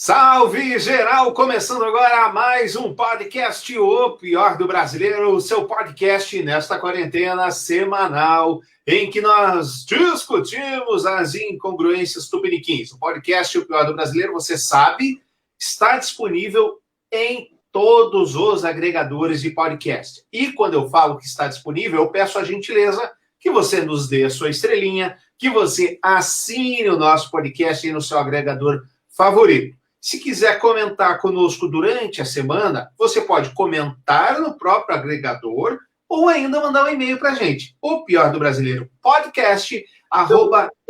Salve geral, começando agora mais um podcast O Pior do Brasileiro, o seu podcast nesta quarentena semanal em que nós discutimos as incongruências tupiniquins. O podcast O Pior do Brasileiro, você sabe, está disponível em todos os agregadores de podcast. E quando eu falo que está disponível, eu peço a gentileza que você nos dê a sua estrelinha, que você assine o nosso podcast aí no seu agregador favorito. Se quiser comentar conosco durante a semana, você pode comentar no próprio agregador ou ainda mandar um e-mail para a gente. O Pior do Brasileiro podcast @gmail.com.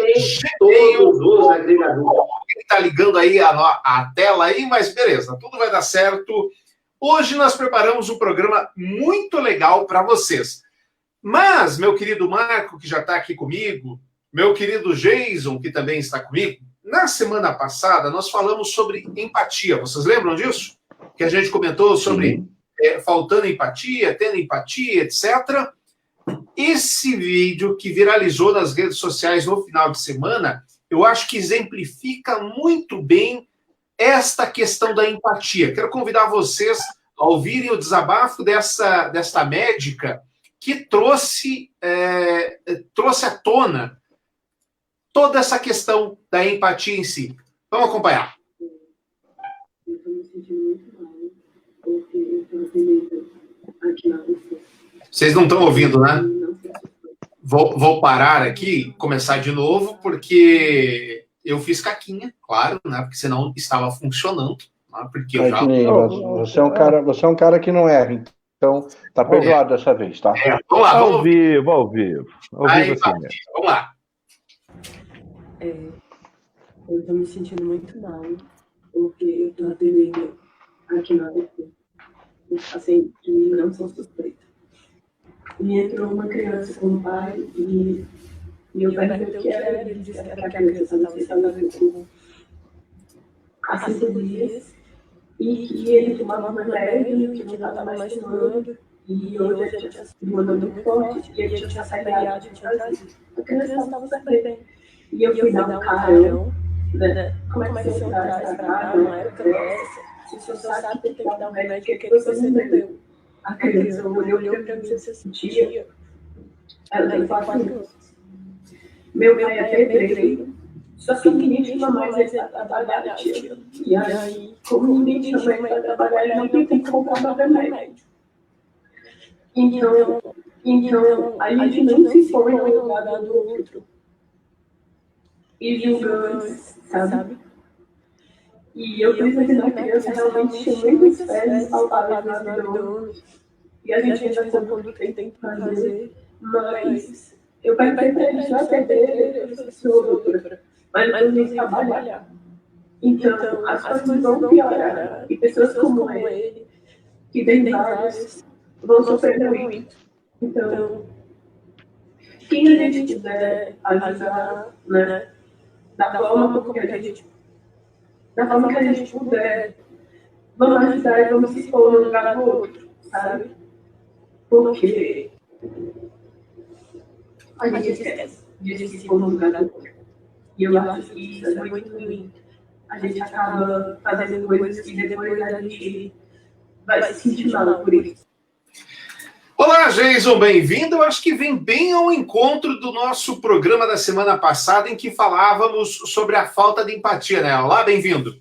Ele está ligando aí a tela aí, mas beleza, tudo vai dar certo. Hoje nós preparamos um programa muito legal para vocês. Mas, meu querido Marco, que já está aqui comigo, meu querido Jason, que também está comigo, na semana passada, nós falamos sobre empatia. Vocês lembram disso? Que a gente comentou sobre faltando empatia, tendo empatia, etc. Esse vídeo que viralizou nas redes sociais no final de semana, eu acho que exemplifica muito bem esta questão da empatia. Quero convidar vocês a ouvirem o desabafo desta médica que trouxe à tona toda essa questão da empatia em si. Vamos acompanhar. Eu estou me sentindo muito mal, porque eu estou atendendo aqui na UFO. Vocês não estão ouvindo, né? Vou parar aqui, começar de novo, porque eu fiz caquinha, claro, né? Porque senão estava funcionando. Né? Porque eu já... Você é um cara que não erra, então tá perdoado dessa vez, tá? Vamos lá, ao vivo. Ao vivo assim, vamos lá. Eu estou me sentindo muito mal, porque eu estou atendendo aqui na UFO, assim, que não sou suspeita. E entrou uma criança com o pai e eu perguntei o que era, ele disse que a criança estava com há 5 dias e que ele tomava um remédio, que não estava mais tomando, e hoje a gente tinha se mandando muito forte e ele tinha saído da gente trazido. A criança estava super bem. E eu fui dar um carão, né? Como é que você traz pra cá numa época dessa? Se o senhor sabe que tem que dar um remédio, que você não deu? A criança olhou pra mim e se sentia. Ela tem 4 anos. Meu pai é pedreiro, só que ninguém chama mais ele pra trabalhar, tia. E aí, como ninguém chama ele pra trabalhar, ele não tem que comprar remédio. Então, a gente não se põe no lugar do outro. E julgando, sabe? E eu pensei na criança realmente tinha muitas fezes saudáveis no abdômen. E a gente ainda sabe o que tem que fazer. Mas eu perguntei pra ele, já perder, eu sou doutora. Mas eu tenho que trabalhar. Então, as coisas vão piorar. E pessoas como ele, que tem vários, vão sofrer muito. Então, quem a gente puder ajudar, né? Da forma que a gente puder, vamos ajudar e vamos se expor no lugar do outro, sabe? Porque a gente esquece de se expor no lugar do outro. E eu acho que isso é muito ruim. A gente acaba fazendo coisas que depois a gente vai se sentir mal por isso. Olá, Jason, bem-vindo. Eu acho que vem bem ao encontro do nosso programa da semana passada, em que falávamos sobre a falta de empatia, né? Olá, bem-vindo.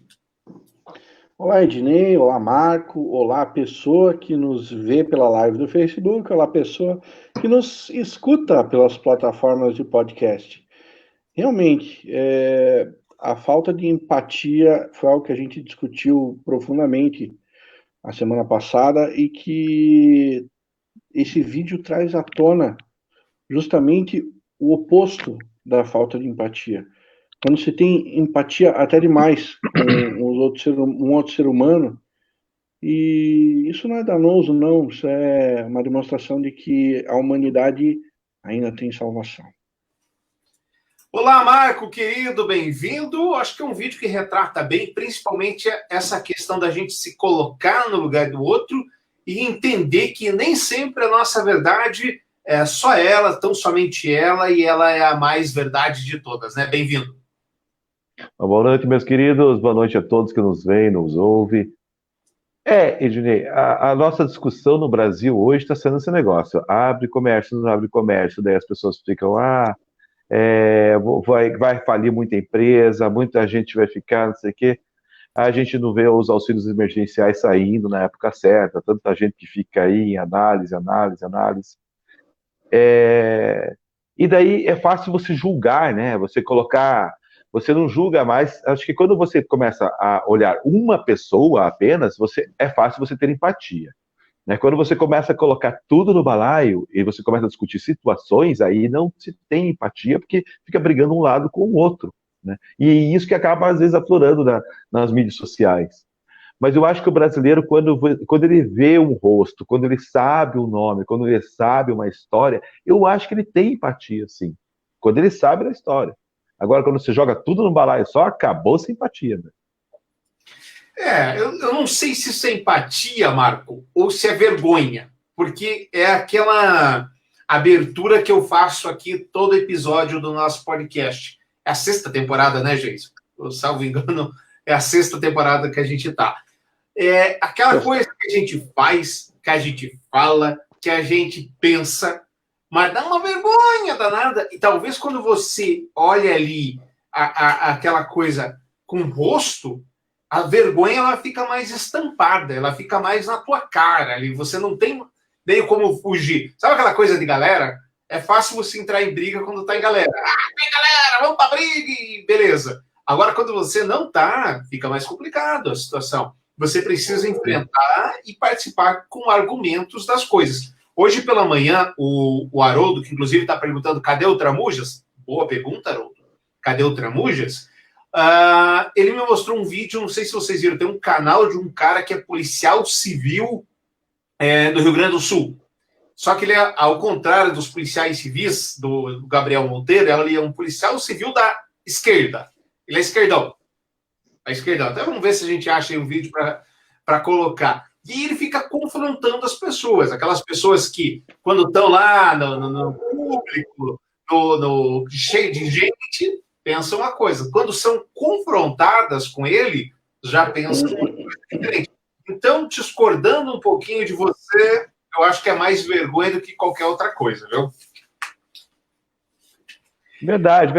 Olá, Ednei. Olá, Marco. Olá, pessoa que nos vê pela live do Facebook. Olá, pessoa que nos escuta pelas plataformas de podcast. Realmente, a falta de empatia foi algo que a gente discutiu profundamente a semana passada e que esse vídeo traz à tona justamente o oposto da falta de empatia. Quando você tem empatia até demais com um outro ser humano, e isso não é danoso, não, isso é uma demonstração de que a humanidade ainda tem salvação. Olá, Marco, querido, bem-vindo. Acho que é um vídeo que retrata bem, principalmente essa questão da gente se colocar no lugar do outro e entender que nem sempre a nossa verdade é só ela, tão somente ela, e ela é a mais verdade de todas, né? Bem-vindo. Boa noite, meus queridos. Boa noite a todos que nos veem, nos ouvem. Ednei, a nossa discussão no Brasil hoje está sendo esse negócio. Abre comércio, não abre comércio. Daí as pessoas ficam, vai falir muita empresa, muita gente vai ficar, não sei o quê. A gente não vê os auxílios emergenciais saindo na época certa, tanta gente que fica aí em análise. E daí é fácil você julgar, né? Você não julga mais. Acho que quando você começa a olhar uma pessoa apenas, é fácil você ter empatia. Né? Quando você começa a colocar tudo no balaio e você começa a discutir situações, aí não se tem empatia, porque fica brigando um lado com o outro. Né? E isso que acaba, às vezes, aflorando nas mídias sociais. Mas eu acho que o brasileiro, quando ele vê um rosto, quando ele sabe o nome, quando ele sabe uma história, eu acho que ele tem empatia, sim. Quando ele sabe da história. Agora, quando você joga tudo no balaio só, acabou a empatia. Né? Eu não sei se isso é empatia, Marco, ou se é vergonha. Porque é aquela abertura que eu faço aqui todo episódio do nosso podcast. É a 6ª temporada, né, Geison? Salvo engano, é a 6ª temporada que a gente tá. É aquela coisa que a gente faz, que a gente fala, que a gente pensa, mas dá uma vergonha danada. E talvez quando você olha ali aquela coisa com rosto, a vergonha ela fica mais estampada, ela fica mais na tua cara ali. Você não tem meio como fugir. Sabe aquela coisa de galera? É fácil você entrar em briga quando tá em galera. Tem galera, vamos pra briga e beleza. Agora, quando você não tá, fica mais complicado a situação. Você precisa enfrentar e participar com argumentos das coisas. Hoje pela manhã, o Haroldo, que inclusive está perguntando cadê o Tramujas? Boa pergunta, Haroldo. Cadê o Tramujas? Ele me mostrou um vídeo, não sei se vocês viram, tem um canal de um cara que é policial civil do Rio Grande do Sul. Só que ele é, ao contrário dos policiais civis, do Gabriel Monteiro, ele é um policial civil da esquerda. Ele é esquerdão. Até vamos ver se a gente acha aí um vídeo para colocar. E ele fica confrontando as pessoas, aquelas pessoas que, quando estão lá no público, cheio de gente, pensam uma coisa. Quando são confrontadas com ele, já pensam uma coisa diferente. Então, discordando um pouquinho de você, eu acho que é mais vergonha do que qualquer outra coisa, viu? Verdade.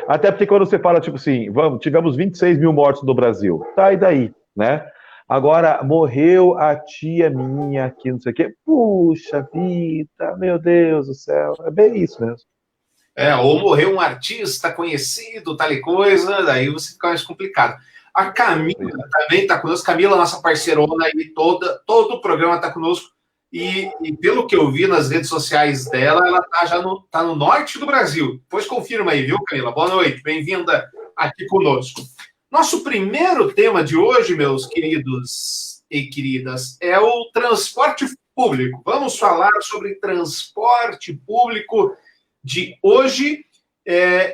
Até porque quando você fala, tipo assim, tivemos 26 mil mortos no Brasil. Tá, e daí, né? Agora, morreu a tia minha aqui, não sei o quê. Puxa vida, meu Deus do céu. É bem isso mesmo. Ou morreu um artista conhecido, tal e coisa, daí você fica mais complicado. A Camila também está conosco. Camila, nossa parceirona aí, todo o programa está conosco. E pelo que eu vi nas redes sociais dela, ela tá no norte do Brasil. Depois confirma aí, viu, Camila? Boa noite, bem-vinda aqui conosco. Nosso primeiro tema de hoje, meus queridos e queridas, é o transporte público. Vamos falar sobre transporte público de hoje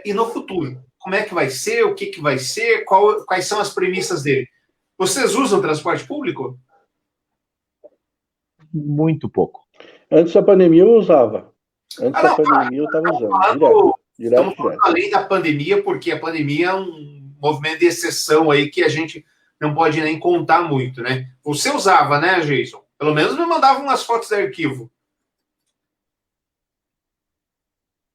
e no futuro. Como é que vai ser, o que vai ser, quais são as premissas dele. Vocês usam transporte público? Muito pouco. Antes da pandemia eu usava. Antes da pandemia eu estava usando. Estamos falando além da pandemia, porque a pandemia é um movimento de exceção aí que a gente não pode nem contar muito, né? Você usava, né, Geison? Pelo menos me mandava umas fotos de arquivo.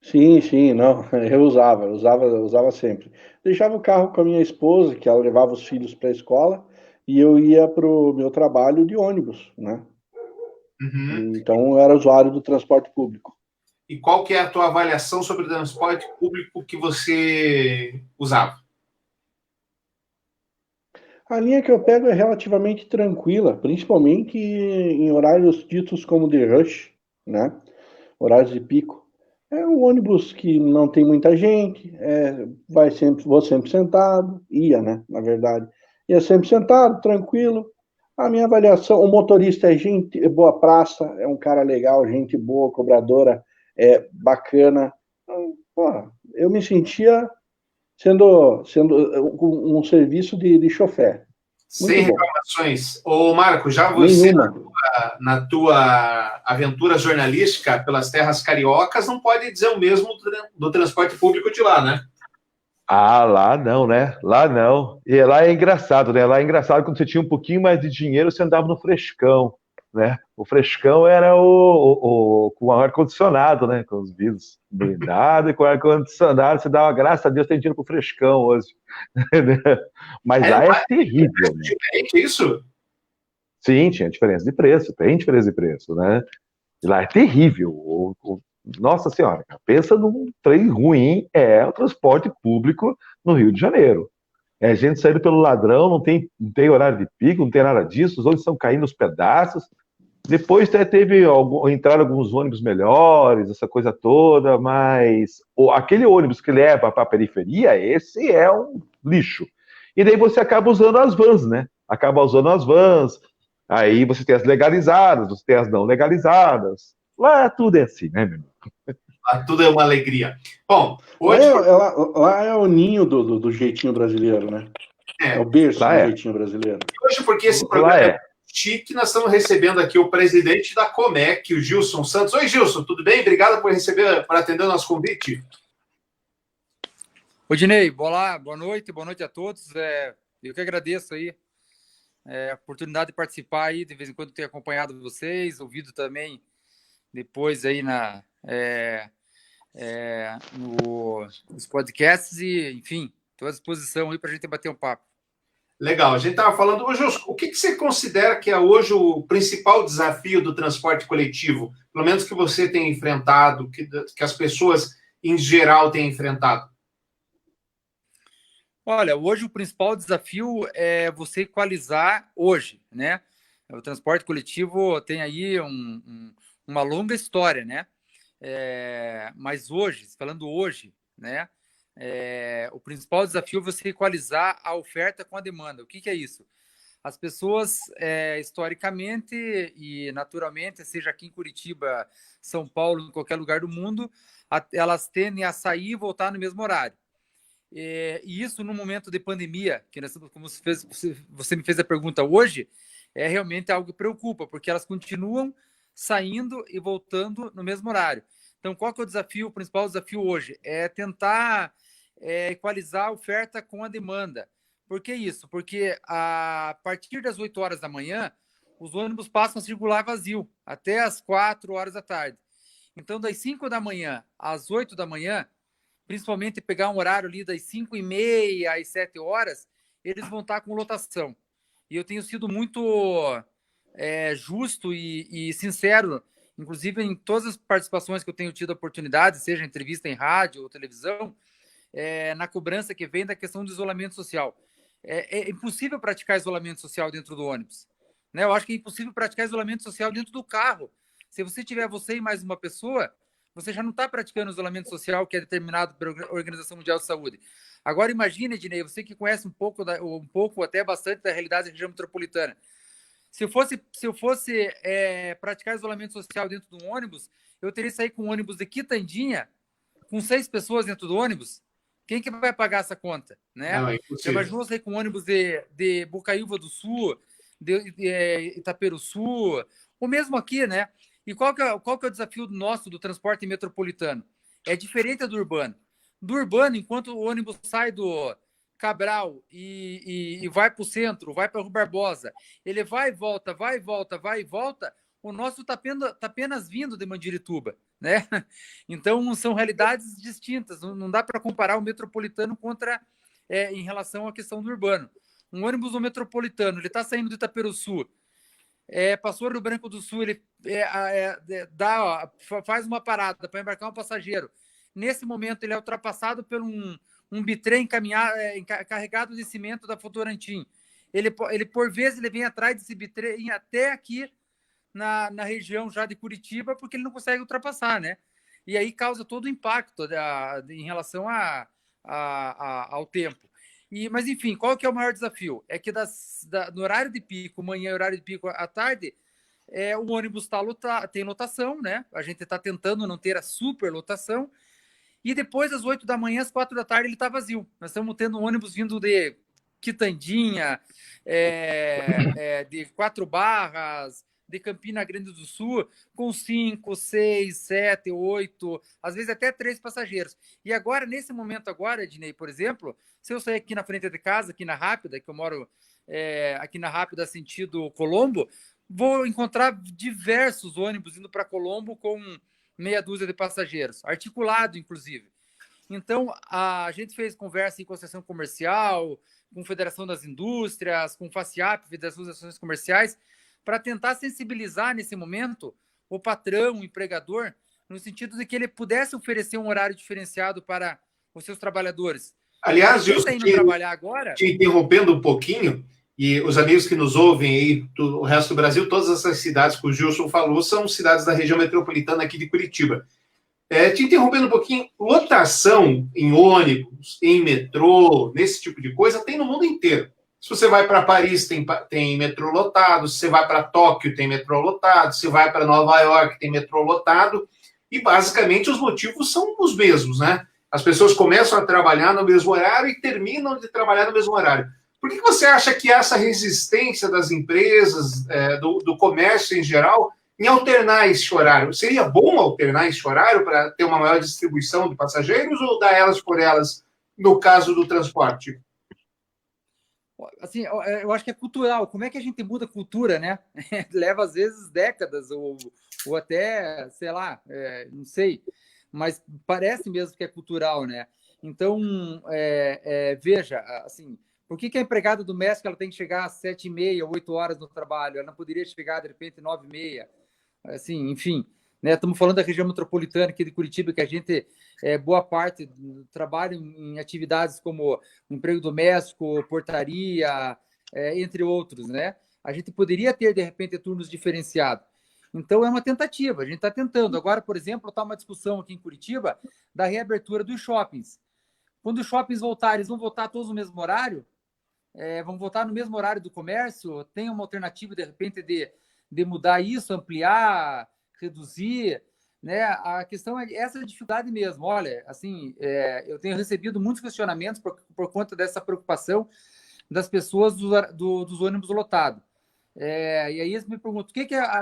Sim, não, eu usava sempre. Deixava o carro com a minha esposa, que ela levava os filhos para a escola, e eu ia para o meu trabalho de ônibus, né? Uhum. Então, eu era usuário do transporte público. E qual que é a tua avaliação sobre o transporte público que você usava? A linha que eu pego é relativamente tranquila, principalmente em horários ditos como de rush, né? Horários de pico. É um ônibus que não tem muita gente, vou sempre sentado, né? Na verdade. Ia sempre sentado, tranquilo. A minha avaliação, o motorista é boa praça, é um cara legal, gente boa, cobradora, bacana. Eu me sentia sendo um serviço de chofer. Sem reclamações. Ô, Marco, já você, na tua aventura jornalística pelas terras cariocas, não pode dizer o mesmo do transporte público de lá, né? Ah, lá não, né? Lá não. E lá é engraçado, né? Lá é engraçado quando você tinha um pouquinho mais de dinheiro, você andava no frescão, né? O frescão era com o ar-condicionado, né? Com os vidros blindados e com o ar-condicionado. Você dava graças a Deus, tem dinheiro pro frescão hoje. Mas lá é terrível, né? Diferente isso? Sim, tinha diferença de preço, tem diferença de preço, né? E lá é terrível. Nossa Senhora, cara, pensa num trem ruim, é o transporte público no Rio de Janeiro. É gente saindo pelo ladrão, não tem horário de pico, não tem nada disso, os ônibus estão caindo aos pedaços. Depois até entraram alguns ônibus melhores, essa coisa toda, mas aquele ônibus que leva para a periferia, esse é um lixo. E daí você acaba usando as vans, né? Acaba usando as vans, aí você tem as legalizadas, você tem as não legalizadas. Lá tudo é assim, né, meu irmão? Tudo é uma alegria. Bom, Lá hoje... lá é o ninho do jeitinho brasileiro, né? É o berço do jeitinho brasileiro. Hoje, porque esse programa é chique, nós estamos recebendo aqui o presidente da Comec, o Gilson Santos. Oi, Gilson, tudo bem? Obrigado por atender o nosso convite. Oi, Dinei, boa noite a todos. Eu que agradeço aí a oportunidade de participar aí, de vez em quando tenho acompanhado vocês, ouvido também depois aí nos podcasts e, enfim, estou à disposição aí para a gente bater um papo. Legal, a gente estava falando, ô Gilson, o que você considera que é hoje o principal desafio do transporte coletivo, pelo menos que você tem enfrentado, que as pessoas em geral têm enfrentado? Olha, hoje o principal desafio é você equalizar hoje, né? O transporte coletivo tem aí uma longa história, né? Mas hoje, falando hoje, né? O principal desafio é você equalizar a oferta com a demanda. O que é isso? As pessoas, historicamente e naturalmente, seja aqui em Curitiba, São Paulo, em qualquer lugar do mundo, elas tendem a sair e voltar no mesmo horário. E isso no momento de pandemia, que como você me fez a pergunta hoje, é realmente algo que preocupa, porque elas continuam saindo e voltando no mesmo horário. Então, qual que é o desafio? O principal desafio hoje é tentar equalizar a oferta com a demanda. Por que isso? Porque a partir das 8 horas da manhã, os ônibus passam a circular vazio, até as 4 horas da tarde. Então, das 5 da manhã às 8 da manhã, principalmente pegar um horário ali das 5h30 às 7 horas, eles vão estar com lotação. E eu tenho sido muito justo e sincero, inclusive em todas as participações que eu tenho tido a oportunidade, seja entrevista em rádio ou televisão, na cobrança que vem da questão do isolamento social. É impossível praticar isolamento social dentro do ônibus, né? Eu acho que é impossível praticar isolamento social dentro do carro. Se você tiver você e mais uma pessoa, você já não está praticando o isolamento social que é determinado pela Organização Mundial de Saúde. Agora imagine, Ednei, você que conhece um pouco até bastante da realidade da região metropolitana. Se eu fosse praticar isolamento social dentro de um ônibus, eu teria que sair com um ônibus de Quitandinha, com 6 pessoas dentro do ônibus. Quem que vai pagar essa conta? Né? Não, é você imaginou sair com um ônibus de Bocaiúva do Sul, de Itaperuçu, ou mesmo aqui, né? E qual que é o desafio nosso do transporte metropolitano? É diferente do urbano. Do urbano, enquanto o ônibus sai do Cabral e vai para o centro, vai para Rua Barbosa, ele vai e volta, o nosso está apenas vindo de Mandirituba, né? Então, são realidades distintas, não dá para comparar o metropolitano em relação à questão do urbano. Um ônibus no metropolitano, ele está saindo de Itaperuçu, passou Rio Branco do Sul, ele faz uma parada para embarcar um passageiro. Nesse momento, ele é ultrapassado por um bitrem carregado de cimento da Votorantim. Ele, por vezes, ele vem atrás desse bitrem até aqui na região já de Curitiba, porque ele não consegue ultrapassar, né? E aí causa todo o impacto em relação ao tempo. Mas, enfim, qual que é o maior desafio? É que no horário de pico, manhã e horário de pico à tarde, o ônibus tem lotação, né? A gente está tentando não ter a superlotação. E depois, às 8 da manhã, às 4 da tarde, ele está vazio. Nós estamos tendo um ônibus vindo de Quitandinha, de 4 Barras, de Campina Grande do Sul com 5, 6, 7, 8, às vezes até 3 passageiros. E agora, nesse momento agora, Ednei, por exemplo, se eu sair aqui na frente de casa, aqui na Rápida, que eu moro aqui na Rápida, sentido Colombo, vou encontrar diversos ônibus indo para Colombo com meia dúzia de passageiros, articulado, inclusive. Então, a gente fez conversa em concessão comercial, com Federação das Indústrias, com FACIAP, Federação das Associações Comerciais, para tentar sensibilizar nesse momento o patrão, o empregador, no sentido de que ele pudesse oferecer um horário diferenciado para os seus trabalhadores. Aliás, quem está indo trabalhar agora... Te interrompendo um pouquinho, e os amigos que nos ouvem aí do resto do Brasil, todas essas cidades que o Gilson falou são cidades da região metropolitana aqui de Curitiba. Te interrompendo um pouquinho, lotação em ônibus, em metrô, nesse tipo de coisa, tem no mundo inteiro. Se você vai para Paris, tem metrô lotado. Se você vai para Tóquio, tem metrô lotado. Se você vai para Nova York, tem metrô lotado. E, basicamente, os motivos são os mesmos, né? As pessoas começam a trabalhar no mesmo horário e terminam de trabalhar no mesmo horário. Por que você acha que essa resistência das empresas, do comércio em geral, em alternar esse horário? Seria bom alternar esse horário para ter uma maior distribuição de passageiros ou dar elas por elas, no caso do transporte? Assim, eu acho que é cultural. Como é que a gente muda a cultura, né? Leva, às vezes, décadas ou até, sei lá, não sei. Mas parece mesmo que é cultural, né? Então, veja, assim, por que a empregada doméstica ela tem que chegar às 7h30, 8 horas no trabalho? Ela não poderia chegar, de repente, 9h30? Assim, enfim, né? Estamos falando da região metropolitana aqui de Curitiba, que a gente, boa parte, trabalha em atividades como emprego doméstico, portaria, entre outros, né? A gente poderia ter, de repente, turnos diferenciados. Então, é uma tentativa, a gente está tentando. Agora, por exemplo, está uma discussão aqui em Curitiba da reabertura dos shoppings. Quando os shoppings voltarem, eles vão voltar todos no mesmo horário? Vão voltar no mesmo horário do comércio? Tem uma alternativa, de repente, de mudar isso, ampliar, reduzir, né? A questão é essa dificuldade mesmo. Olha, assim, eu tenho recebido muitos questionamentos por conta dessa preocupação das pessoas dos ônibus lotados. E aí eles me perguntam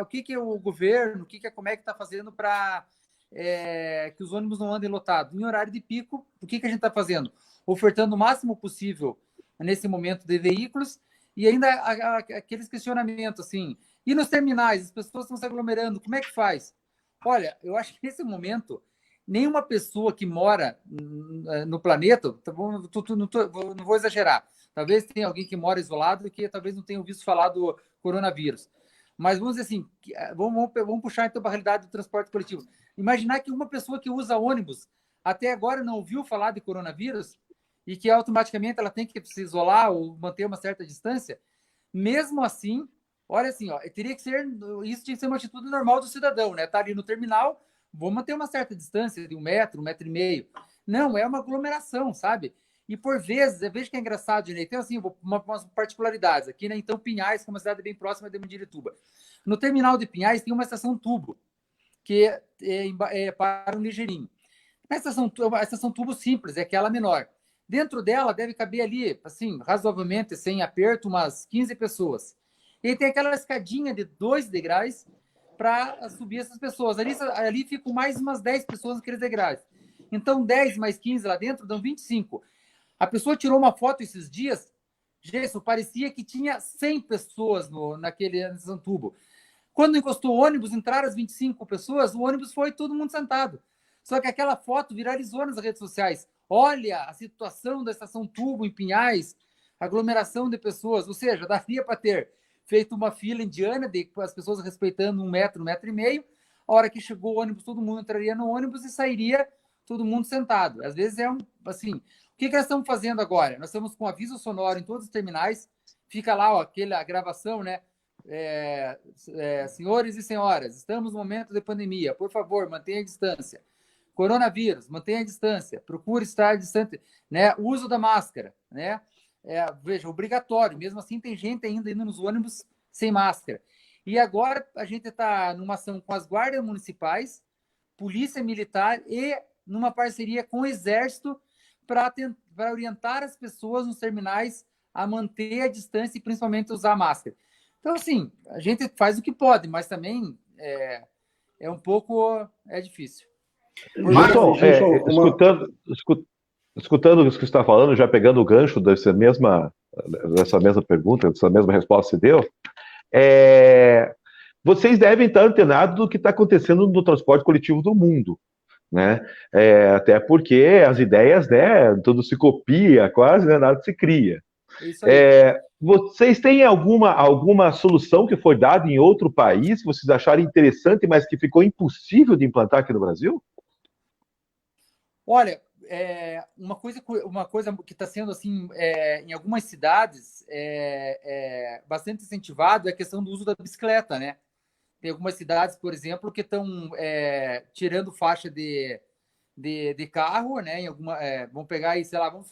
o que é o governo, a Comec está fazendo para que os ônibus não andem lotados. Em horário de pico, o que a gente está fazendo? Ofertando o máximo possível nesse momento de veículos e ainda aqueles questionamentos, assim, e nos terminais, as pessoas estão se aglomerando, como é que faz? Olha, eu acho que nesse momento, nenhuma pessoa que mora no planeta, não vou exagerar, talvez tenha alguém que mora isolado e que talvez não tenha visto falar do coronavírus, mas vamos dizer assim, vamos puxar então para a realidade do transporte coletivo. Imaginar que uma pessoa que usa ônibus até agora não ouviu falar de coronavírus e que automaticamente ela tem que se isolar ou manter uma certa distância, mesmo assim, olha assim, isso tinha que ser uma atitude normal do cidadão, né? Tá ali no terminal, vou manter uma certa distância de 1 metro, 1,5 metro. Não, é uma aglomeração, sabe? E por vezes, eu vejo que é engraçado, né? Então, assim, umas particularidades. Aqui, né? Então, Pinhais, que é uma cidade bem próxima de Mandirituba. No terminal de Pinhais tem uma estação tubo, que para um ligeirinho. A estação tubo simples, é aquela menor. Dentro dela deve caber ali, assim, razoavelmente, sem aperto, umas 15 pessoas. E tem aquela escadinha de 2 degraus para subir essas pessoas. Ali ficam mais umas 10 pessoas naqueles degraus. Então, 10 mais 15 lá dentro dão 25. A pessoa tirou uma foto esses dias, Gerson, parecia que tinha 100 pessoas naquele tubo. Quando encostou o ônibus, entraram as 25 pessoas, o ônibus foi todo mundo sentado. Só que aquela foto viralizou nas redes sociais. Olha a situação da estação tubo em Pinhais, aglomeração de pessoas. Ou seja, daria para ter feito uma fila indiana, as pessoas respeitando 1 metro, 1,5 metro. A hora que chegou o ônibus, todo mundo entraria no ônibus e sairia todo mundo sentado. Às vezes assim, o que nós estamos fazendo agora? Nós estamos com aviso sonoro em todos os terminais, fica lá a gravação, né? Senhores e senhoras, estamos no momento de pandemia, por favor, mantenha a distância. Coronavírus, mantenha a distância, procure estar distante, né? Uso da máscara, né? Veja, obrigatório, mesmo assim tem gente ainda indo nos ônibus sem máscara. E agora a gente está numa ação com as guardas municipais, polícia militar e numa parceria com o Exército para orientar as pessoas nos terminais a manter a distância e principalmente usar máscara. Então, assim, a gente faz o que pode, mas também é um pouco difícil. Gilson, Gilson, escutando o que você está falando, já pegando o gancho dessa mesma pergunta, dessa mesma resposta que você deu, vocês devem estar antenados do que está acontecendo no transporte coletivo do mundo, né? Até porque as ideias, né, tudo se copia quase, né, nada se cria. É isso aí. Vocês têm alguma solução que foi dada em outro país que vocês acharam interessante, mas que ficou impossível de implantar aqui no Brasil? Olha, uma coisa que está sendo assim em algumas cidades bastante incentivado é a questão do uso da bicicleta, né? Tem algumas cidades, por exemplo, que estão tirando faixa de carro, né? Vamos pegar aí, sei lá, vamos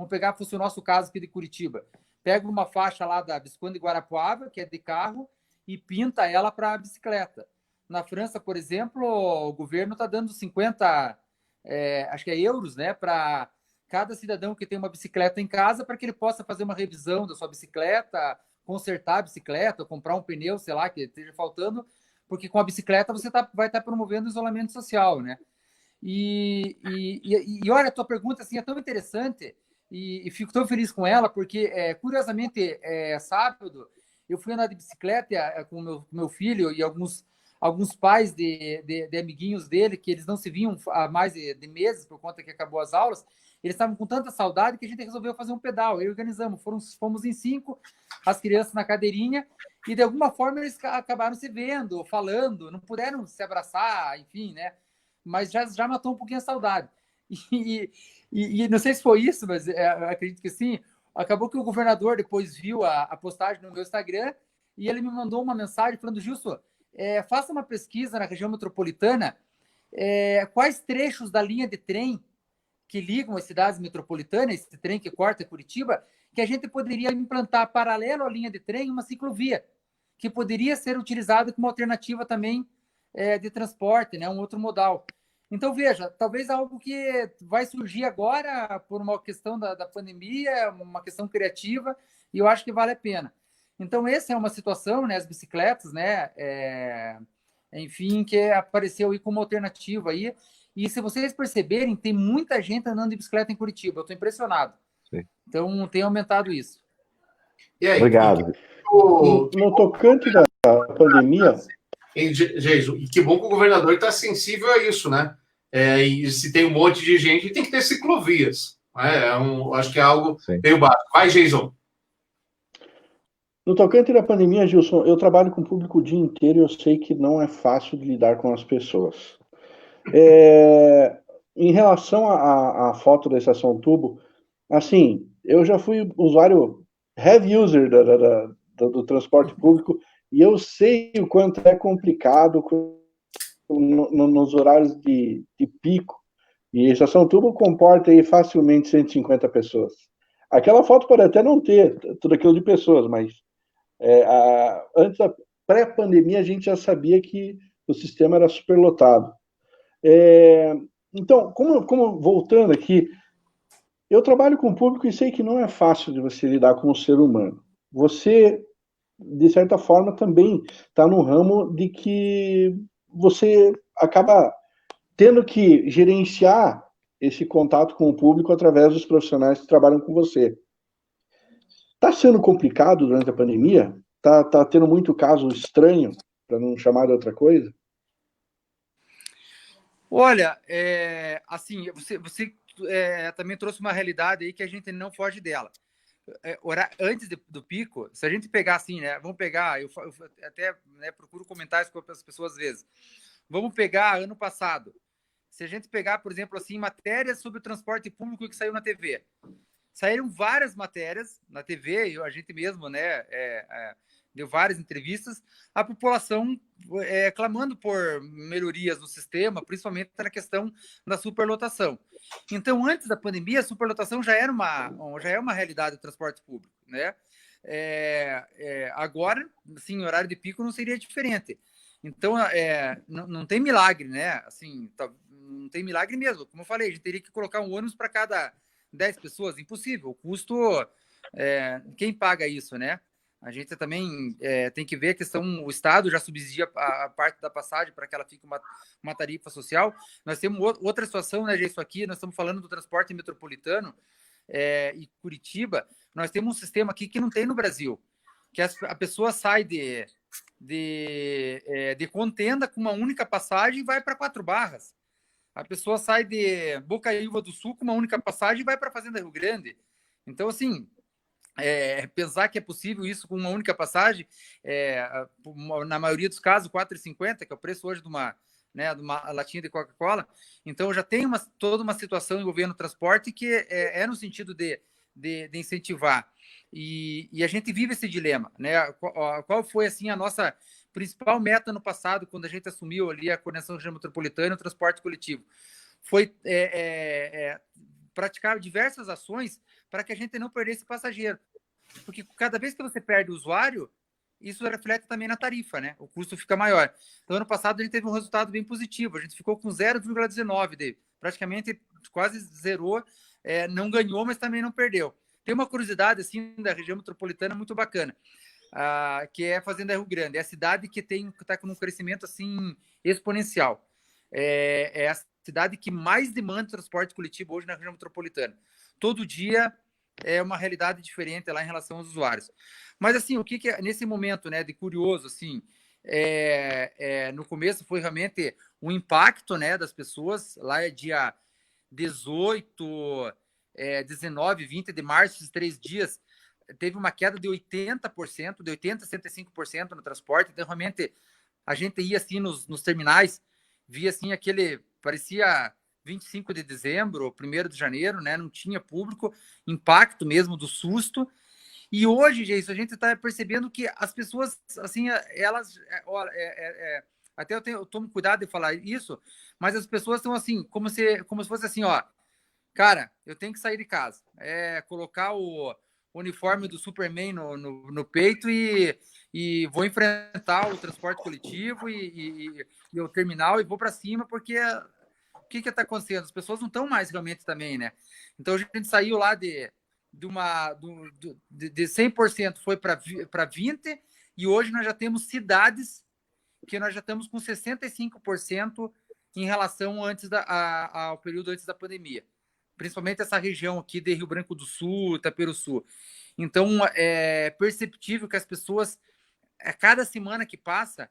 pegar fosse o nosso caso aqui de Curitiba. Pega uma faixa lá da Visconde Guarapuava, que é de carro, e pinta ela para bicicleta. Na França, por exemplo, o governo está dando 50 acho que euros, né, para cada cidadão que tem uma bicicleta em casa, para que ele possa fazer uma revisão da sua bicicleta, consertar a bicicleta, comprar um pneu, sei lá, que esteja faltando, porque com a bicicleta você vai estar promovendo o isolamento social, né? E olha, a tua pergunta assim, é tão interessante e fico tão feliz com ela, porque, curiosamente, sábado, eu fui andar de bicicleta com meu filho e alguns pais de amiguinhos dele, que eles não se viam há mais de meses, por conta que acabou as aulas, eles estavam com tanta saudade que a gente resolveu fazer um pedal. Aí organizamos, fomos em 5, as crianças na cadeirinha, e de alguma forma eles acabaram se vendo, falando, não puderam se abraçar, enfim, né? Mas já matou um pouquinho a saudade. E não sei se foi isso, mas acredito que sim. Acabou que o governador depois viu a postagem no meu Instagram e ele me mandou uma mensagem falando: Gilson, faça uma pesquisa na região metropolitana, quais trechos da linha de trem que ligam as cidades metropolitanas, esse trem que corta Curitiba, que a gente poderia implantar paralelo à linha de trem uma ciclovia, que poderia ser utilizada como alternativa também de transporte, né, um outro modal. Então, veja, talvez algo que vai surgir agora por uma questão da pandemia, uma questão criativa, e eu acho que vale a pena. Então, essa é uma situação, né, as bicicletas, né, enfim, que apareceu aí como alternativa aí. E se vocês perceberem, tem muita gente andando de bicicleta em Curitiba, eu estou impressionado. Sim. Então, tem aumentado isso. E aí, obrigado. No tocante da pandemia... Geiso, e que bom que o governador está sensível a isso, né? E se tem um monte de gente, tem que ter ciclovias. Acho que é algo meio básico. Vai, Jason. No tocante da pandemia, Gilson, eu trabalho com o público o dia inteiro e eu sei que não é fácil de lidar com as pessoas. Em relação à foto da Estação Tubo, assim, eu já fui usuário, heavy user do transporte público, e eu sei o quanto é complicado nos horários de pico. E a Estação Tubo comporta aí facilmente 150 pessoas. Aquela foto pode até não ter tudo aquilo de pessoas, mas antes da pré-pandemia a gente já sabia que o sistema era superlotado. Então, como voltando aqui, eu trabalho com o público e sei que não é fácil de você lidar com o ser humano. Você, de certa forma, também está no ramo de que você acaba tendo que gerenciar esse contato com o público através dos profissionais que trabalham com você. Está sendo complicado durante a pandemia? Está tendo muito caso estranho, para não chamar de outra coisa? Olha, assim, você também trouxe uma realidade aí que a gente não foge dela. Antes do pico, se a gente pegar assim, né? Vamos pegar, eu até procuro comentários com as pessoas às vezes. Vamos pegar ano passado. Se a gente pegar, por exemplo, assim, matérias sobre o transporte público que saiu na TV. Saíram várias matérias na TV, a gente mesmo, né, deu várias entrevistas, a população clamando por melhorias no sistema, principalmente na questão da superlotação. Então, antes da pandemia, a superlotação já é uma realidade do transporte público, né? Agora, assim, em horário de pico não seria diferente. Então, não tem milagre, né? Assim, não tem milagre mesmo. Como eu falei, a gente teria que colocar um ônibus para cada 10 pessoas, impossível. O custo, quem paga isso, né? A gente também tem que ver a questão, o Estado já subsidia a parte da passagem para que ela fique uma tarifa social. Nós temos outra situação, né, isso aqui, nós estamos falando do transporte metropolitano e Curitiba, nós temos um sistema aqui que não tem no Brasil, que a pessoa sai de Contenda com uma única passagem e vai para 4 Barras. A pessoa sai de Bocaiúva do Sul com uma única passagem e vai para a Fazenda Rio Grande. Então, assim, pensar que é possível isso com uma única passagem, na maioria dos casos, R$ 4,50, que é o preço hoje de uma latinha de Coca-Cola. Então, já tem toda uma situação envolvendo o transporte que é no sentido de incentivar. E a gente vive esse dilema, né? Qual foi, assim, a nossa principal meta no passado, quando a gente assumiu ali a coordenação regional metropolitana e o transporte coletivo? Foi praticar diversas ações para que a gente não perdesse passageiro. Porque cada vez que você perde o usuário, isso reflete também na tarifa, né? O custo fica maior. Então, ano passado, a gente teve um resultado bem positivo. A gente ficou com 0,19, praticamente quase zerou, não ganhou, mas também não perdeu. Tem uma curiosidade, assim, da região metropolitana muito bacana, que é a Fazenda Rio Grande. É a cidade que está com um crescimento, assim, exponencial. É a cidade que mais demanda transporte coletivo hoje na região metropolitana. Todo dia é uma realidade diferente lá em relação aos usuários. Mas, assim, o que nesse momento, né, de curioso, assim, no começo foi realmente um impacto, né, das pessoas. Lá é dia 18, 19, 20 de março, esses 3 dias, teve uma queda de 80%, de 80% a 105% no transporte. Então, realmente, a gente ia, assim, nos terminais, via, assim, parecia 25 de dezembro, 1º de janeiro, né? Não tinha público, impacto mesmo do susto. E hoje, Geison, a gente está percebendo que as pessoas, assim, elas... até eu tomo cuidado de falar isso, mas as pessoas estão assim, como se fosse assim, ó, cara, eu tenho que sair de casa, colocar o uniforme do Superman no peito e vou enfrentar o transporte coletivo e o terminal e vou para cima, porque o que está acontecendo? As pessoas não estão mais realmente também, né? Então a gente saiu lá de 100% foi para 20%, e hoje nós já temos cidades que nós já estamos com 65% em relação ao período antes da pandemia. Principalmente essa região aqui de Rio Branco do Sul, Itaperuçu. Então, é perceptível que as pessoas, a cada semana que passa,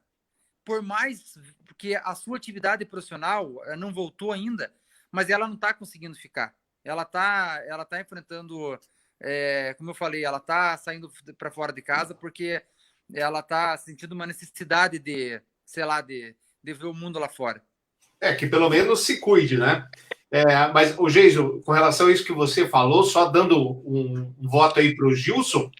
por mais que a sua atividade profissional não voltou ainda, mas ela não está conseguindo ficar. Ela tá enfrentando, como eu falei, ela está saindo para fora de casa porque ela está sentindo uma necessidade de ver o mundo lá fora. Que pelo menos se cuide, né? Mas, o Geison, com relação a isso que você falou, só dando um voto aí para o Gilson,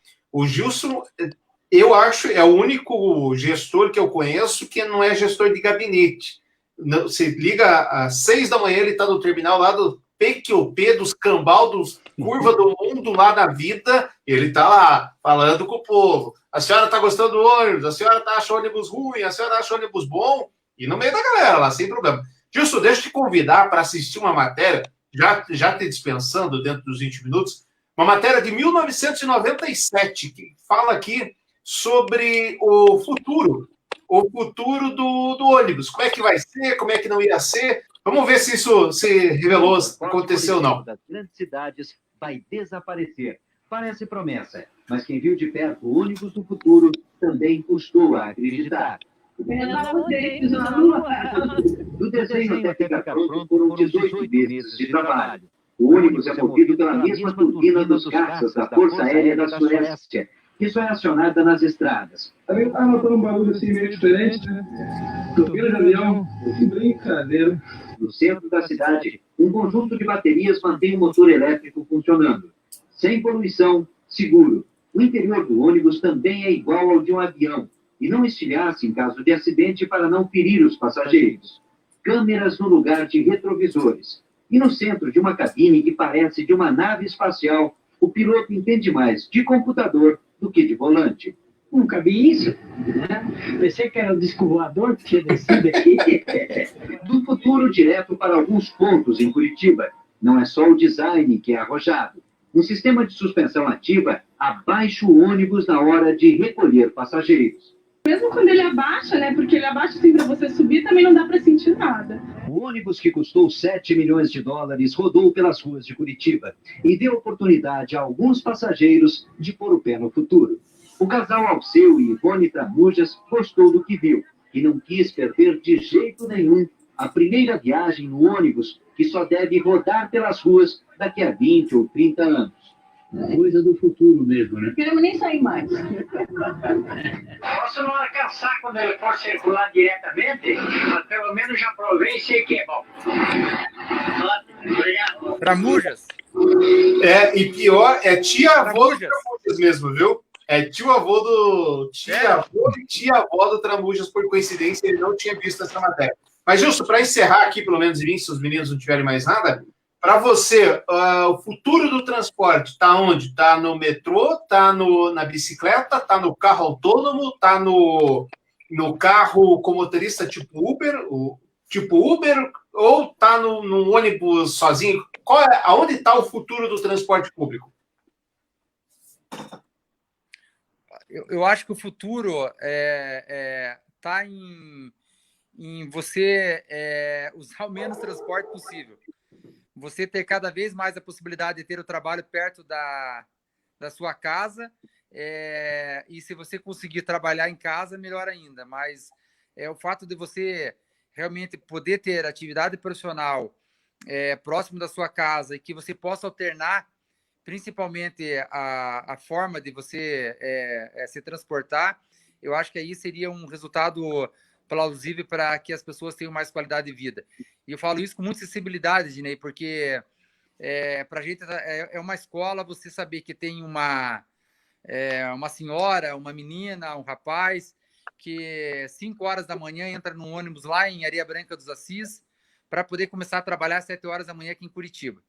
eu acho, é o único gestor que eu conheço que não é gestor de gabinete. Você liga às 6 da manhã, ele está no terminal lá do PQP, dos cambal, dos curva do mundo lá da vida, ele está lá falando com o povo. A senhora está gostando do ônibus, a senhora acha o ônibus ruim, a senhora acha o ônibus bom, e no meio da galera lá, sem problema. Gilson, deixa eu te convidar para assistir uma matéria, já te dispensando dentro dos 20 minutos, uma matéria de 1997, que fala aqui sobre o futuro do ônibus. Como é que vai ser, como é que não ia ser. Vamos ver se isso se revelou, aconteceu ou não. Das grandes cidades vai desaparecer. Parece promessa, mas quem viu de perto o ônibus do futuro também custou a acreditar. Do desenho até ficar pronto foram 18 meses de trabalho. O ônibus é movido pela mesma turbina dos caças da Força Aérea da Suécia, que só é acionada nas estradas. Aí eu notando um barulho assim meio diferente, né? Turbina de avião, que brincadeira. No centro da cidade, um conjunto de baterias mantém o motor elétrico funcionando. Sem poluição, seguro. O interior do ônibus também é igual ao de um avião, e não estilhaça em caso de acidente para não ferir os passageiros. Câmeras no lugar de retrovisores. E no centro de uma cabine que parece de uma nave espacial, o piloto entende mais de computador do que de volante. Nunca vi isso, né? Pensei que era o disco voador que tinha descido aqui. Do futuro direto para alguns pontos em Curitiba. Não é só o design que é arrojado. Um sistema de suspensão ativa abaixa o ônibus na hora de recolher passageiros. Mesmo quando ele abaixa, né? Porque ele abaixa assim para você subir, também não dá para sentir nada. O ônibus que custou 7 milhões de dólares rodou pelas ruas de Curitiba e deu oportunidade a alguns passageiros de pôr o pé no futuro. O casal Alceu e Ivone Tramujas gostou do que viu e não quis perder de jeito nenhum a primeira viagem no ônibus que só deve rodar pelas ruas daqui a 20 ou 30 anos. Coisa do futuro mesmo, né? Não queremos nem sair mais. Posso não alcançar quando ele for circular diretamente, mas pelo menos já provei e sei que é bom. Obrigado. Tramujas. E pior, é tia-avô do Tramujas. Tramujas mesmo, viu? É tio-avô do... Tia-avô e tia-avó do Tramujas, por coincidência, ele não tinha visto essa matéria. Mas, Justo, para encerrar aqui, pelo menos, se os meninos não tiverem mais nada, para você, o futuro do transporte está onde? Está no metrô, está na bicicleta, está no carro autônomo, está no carro com motorista tipo Uber, ou está no ônibus sozinho? Aonde está o futuro do transporte público? Eu acho que o futuro está em você usar o menos transporte possível. Você ter cada vez mais a possibilidade de ter o trabalho perto da sua casa, e se você conseguir trabalhar em casa, melhor ainda. Mas o fato de você realmente poder ter atividade profissional próximo da sua casa e que você possa alternar, principalmente a forma de você se transportar, eu acho que aí seria um resultado plausível para que as pessoas tenham mais qualidade de vida. E eu falo isso com muita sensibilidade, Dinei, porque para a gente é uma escola você saber que tem uma senhora, uma menina, um rapaz, que 5 horas da manhã entra num ônibus lá em Areia Branca dos Assis para poder começar a trabalhar às 7 horas da manhã aqui em Curitiba.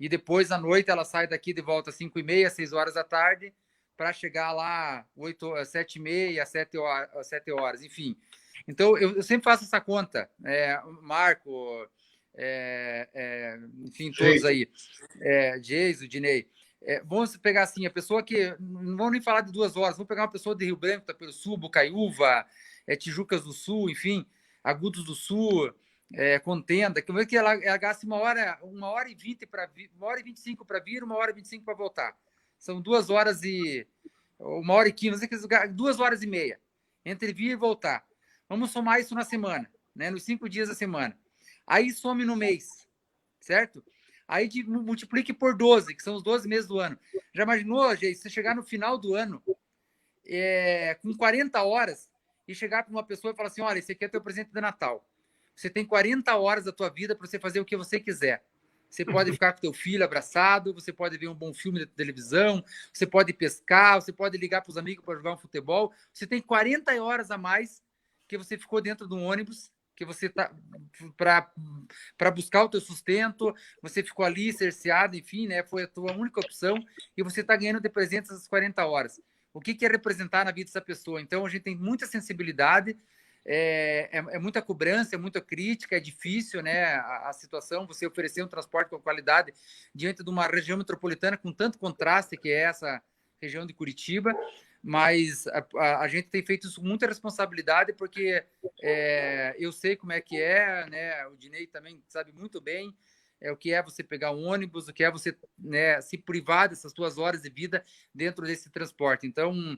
E depois, à noite, ela sai daqui de volta às 5h30, 6 horas da tarde, para chegar lá 7h30, 7 horas, enfim. Então, eu sempre faço essa conta, Marco, enfim, todos aí, Geiso, Dinei. Vamos pegar assim, a pessoa que, não vamos nem falar de 2 horas, vamos pegar uma pessoa de Rio Branco, Itaperuçu, Bocaiúva, Tijucas do Sul, enfim, Agudos do Sul, Contenda, que ela gasta 1h20 para vir, 1h25 para vir, 1h25 para voltar. São 2 horas e 1h15, 2 horas e meia entre vir e voltar. Vamos somar isso na semana, né? Nos 5 dias da semana. Aí some no mês, certo? Aí multiplique por 12, que são os 12 meses do ano. Já imaginou, gente, você chegar no final do ano com 40 horas e chegar para uma pessoa e falar assim, olha, esse aqui é teu presente de Natal. Você tem 40 horas da tua vida para você fazer o que você quiser. Você pode ficar com teu filho abraçado, você pode ver um bom filme de televisão, você pode pescar, você pode ligar para os amigos para jogar um futebol. Você tem 40 horas a mais que você ficou dentro de um ônibus, que você tá para buscar o teu sustento, você ficou ali cerceado, enfim, né? Foi a tua única opção e você está ganhando de presente essas 40 horas. O que é representar na vida dessa pessoa? Então, a gente tem muita sensibilidade, muita cobrança, é muita crítica, é difícil, né, a situação, você oferecer um transporte com qualidade diante de uma região metropolitana com tanto contraste que é essa região de Curitiba, mas a gente tem feito isso com muita responsabilidade, porque eu sei como é que né, o Dinei também sabe muito bem o que é você pegar um ônibus, o que é você, né, se privar dessas 2 horas de vida dentro desse transporte. Então,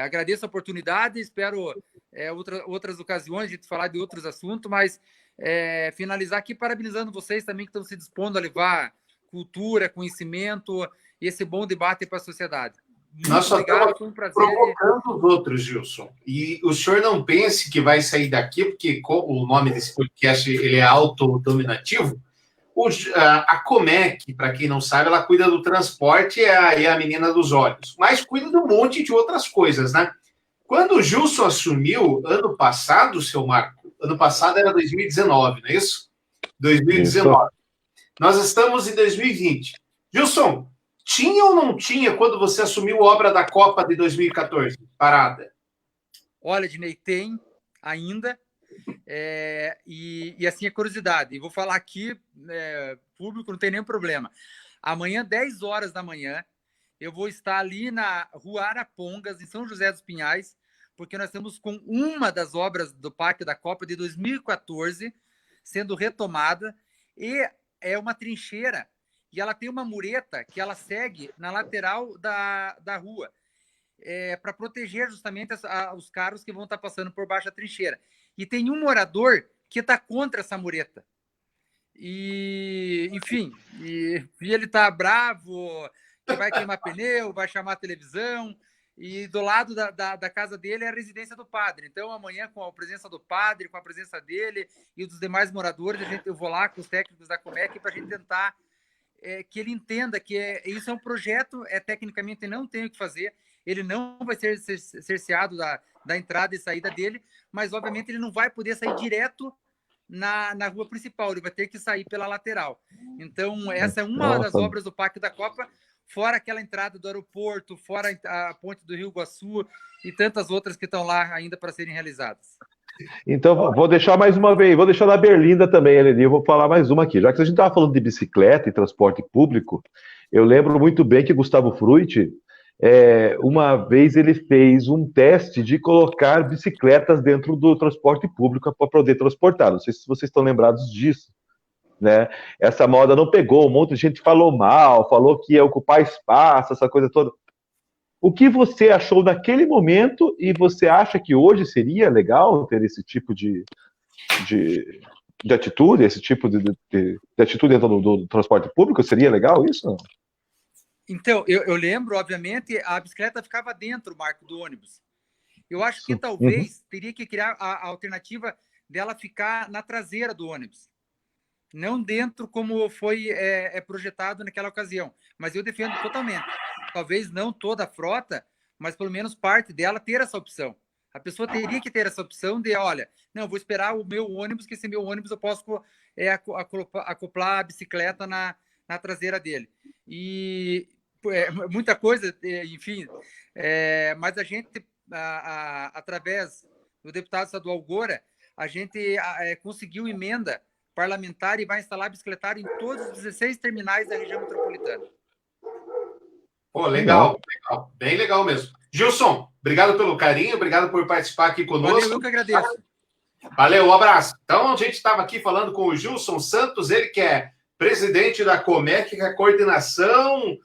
agradeço a oportunidade, espero outras ocasiões de falar de outros assuntos, mas finalizar aqui parabenizando vocês também que estão se dispondo a levar cultura, conhecimento e esse bom debate para a sociedade. Nós só estamos provocando os outros, Gilson. E o senhor não pense que vai sair daqui, porque o nome desse podcast ele é autodominativo. A Comec, para quem não sabe, ela cuida do transporte, é a menina dos olhos, mas cuida de um monte de outras coisas, né? Quando o Gilson assumiu, ano passado, seu Marco, ano passado era 2019, não é isso? 2019. Isso. Nós estamos em 2020. Gilson, tinha ou não tinha, quando você assumiu a obra da Copa de 2014, parada? Olha, Dinei, tem ainda. E assim, a curiosidade, e vou falar aqui, público, não tem nenhum problema. Amanhã, 10 horas da manhã, eu vou estar ali na Rua Arapongas, em São José dos Pinhais, porque nós estamos com uma das obras do Parque da Copa de 2014 sendo retomada, e é uma trincheira, e ela tem uma mureta que ela segue na lateral da rua, para proteger justamente os carros que vão estar passando por baixo da trincheira. E tem um morador que está contra essa mureta. E, enfim, e ele está bravo, que vai queimar pneu, vai chamar a televisão, e do lado da casa dele é a residência do padre. Então, amanhã, com a presença do padre, com a presença dele e dos demais moradores, eu vou lá com os técnicos da Comec para a gente tentar que ele entenda que isso é um projeto, tecnicamente não tem o que fazer, ele não vai ser cerceado da entrada e saída dele, mas, obviamente, ele não vai poder sair direto na rua principal, ele vai ter que sair pela lateral. Então, essa é uma das obras do Parque da Copa, fora aquela entrada do aeroporto, fora a ponte do Rio Iguaçu e tantas outras que estão lá ainda para serem realizadas. Então, vou deixar mais uma vez, vou deixar da Berlinda também, Eleni, eu vou falar mais uma aqui. Já que a gente estava falando de bicicleta e transporte público, eu lembro muito bem que Gustavo Frutti, uma vez ele fez um teste de colocar bicicletas dentro do transporte público para poder transportar. Não sei se vocês estão lembrados disso, né? Essa moda não pegou, um monte de gente falou mal, falou que ia ocupar espaço, essa coisa toda. O que você achou naquele momento e você acha que hoje seria legal ter esse tipo de atitude, esse tipo de atitude dentro do transporte público? Seria legal isso? Então, eu lembro, obviamente, a bicicleta ficava dentro, Marco, do ônibus. Eu acho que talvez teria que criar a alternativa dela ficar na traseira do ônibus. Não dentro como foi projetado naquela ocasião. Mas eu defendo totalmente. Talvez não toda a frota, mas pelo menos parte dela ter essa opção. A pessoa teria que ter essa opção de, olha, não, vou esperar o meu ônibus, que esse meu ônibus eu posso acoplar a bicicleta na traseira dele. E muita coisa, enfim, mas a gente, através do deputado estadual Gora, a gente conseguiu emenda parlamentar e vai instalar bicicletário em todos os 16 terminais da região metropolitana. Pô, legal, bem legal mesmo. Gilson, obrigado pelo carinho, obrigado por participar aqui conosco. Valeu, eu que agradeço. Valeu, um abraço. Então, a gente estava aqui falando com o Gilson Santos, ele que é presidente da Comec, que é a coordenação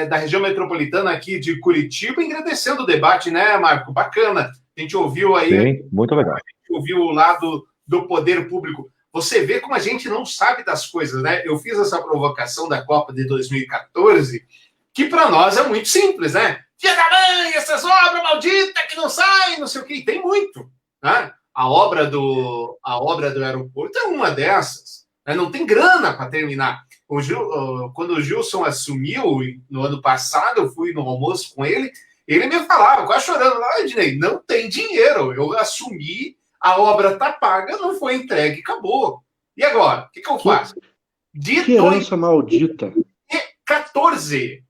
da região metropolitana aqui de Curitiba, engrandecendo o debate, né, Marco? Bacana. A gente ouviu aí... Sim, muito legal. A gente ouviu o lado do poder público. Você vê como a gente não sabe das coisas, né? Eu fiz essa provocação da Copa de 2014, que para nós é muito simples, né? Filha da mãe, essas obras malditas que não saem, não sei o quê. E tem muito, né? A obra do aeroporto é uma dessas. Né? Não tem grana para terminar. Quando o Gilson assumiu, no ano passado, eu fui no almoço com ele, ele me falava, quase chorando, Ednei, não tem dinheiro. Eu assumi, a obra está paga, não foi entregue, acabou. E agora? O que eu faço? Que herança maldita. 2014.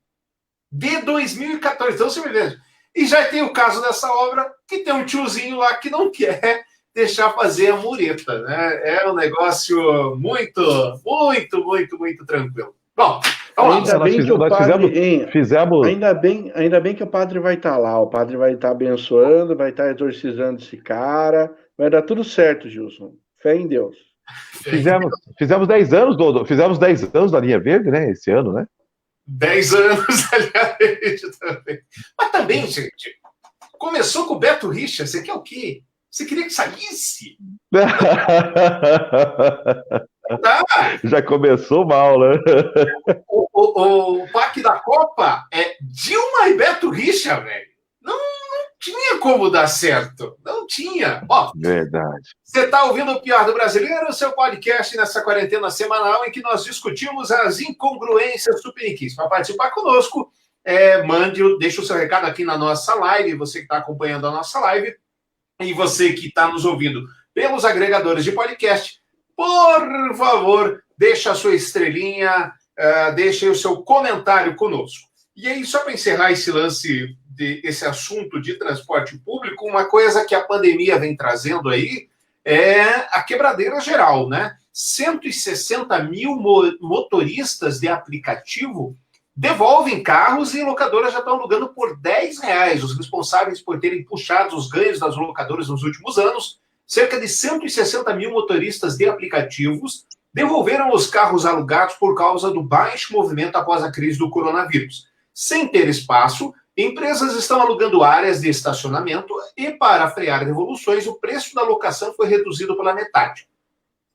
De 2014. Então, você me vê. E já tem o caso dessa obra, que tem um tiozinho lá que não quer deixar fazer a mureta, né? É um negócio muito, muito, muito, muito tranquilo. Bom, ainda bem que o padre, ainda bem que o padre vai estar lá, o padre vai estar abençoando, vai estar exorcizando esse cara, vai dar tudo certo, Gilson. Fé em Deus. Fizemos 10 anos, fizemos 10 anos da linha verde, né? Esse ano, né? 10 anos da linha verde também. Mas também, gente, começou com o Beto Richa, você quer o quê? Você queria que saísse? Tá. Já começou mal, né? O Parque da Copa é Dilma e Beto Richa, velho. Não tinha como dar certo. Não tinha. Ó, verdade. Você está ouvindo o Pior do Brasileiro, o seu podcast nessa quarentena semanal em que nós discutimos as incongruências tupiniquins. Para participar conosco, deixa o seu recado aqui na nossa live, você que está acompanhando a nossa live, e você que está nos ouvindo pelos agregadores de podcast, por favor, deixa a sua estrelinha, deixa aí o seu comentário conosco. E aí, só para encerrar esse lance, esse assunto de transporte público, uma coisa que a pandemia vem trazendo aí é a quebradeira geral, né? 160 mil motoristas de aplicativo devolvem carros e locadoras já estão alugando por R$10. Os responsáveis por terem puxado os ganhos das locadoras nos últimos anos, cerca de 160 mil motoristas de aplicativos devolveram os carros alugados por causa do baixo movimento após a crise do coronavírus. Sem ter espaço, empresas estão alugando áreas de estacionamento e, para frear devoluções, o preço da locação foi reduzido pela metade.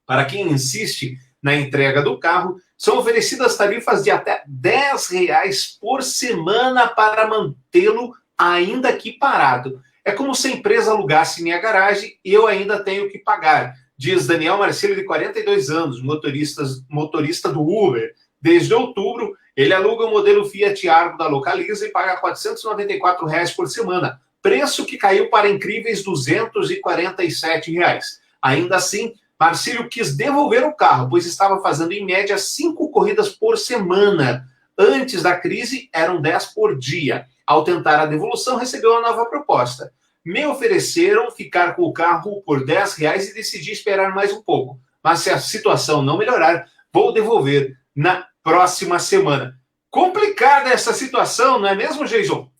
Para quem insiste na entrega do carro, são oferecidas tarifas de até R$10 por semana para mantê-lo ainda aqui parado. É como se a empresa alugasse minha garagem e eu ainda tenho que pagar, diz Daniel Marcelo, de 42 anos, motorista do Uber. Desde outubro, ele aluga o modelo Fiat Argo da Localiza e paga R$494 por semana, preço que caiu para incríveis R$247. Ainda assim, Marcílio quis devolver o carro, pois estava fazendo em média 5 corridas por semana. Antes da crise, eram 10 por dia. Ao tentar a devolução, recebeu uma nova proposta. Me ofereceram ficar com o carro por R$10 e decidi esperar mais um pouco. Mas se a situação não melhorar, vou devolver na próxima semana. Complicada essa situação, não é mesmo, Jason?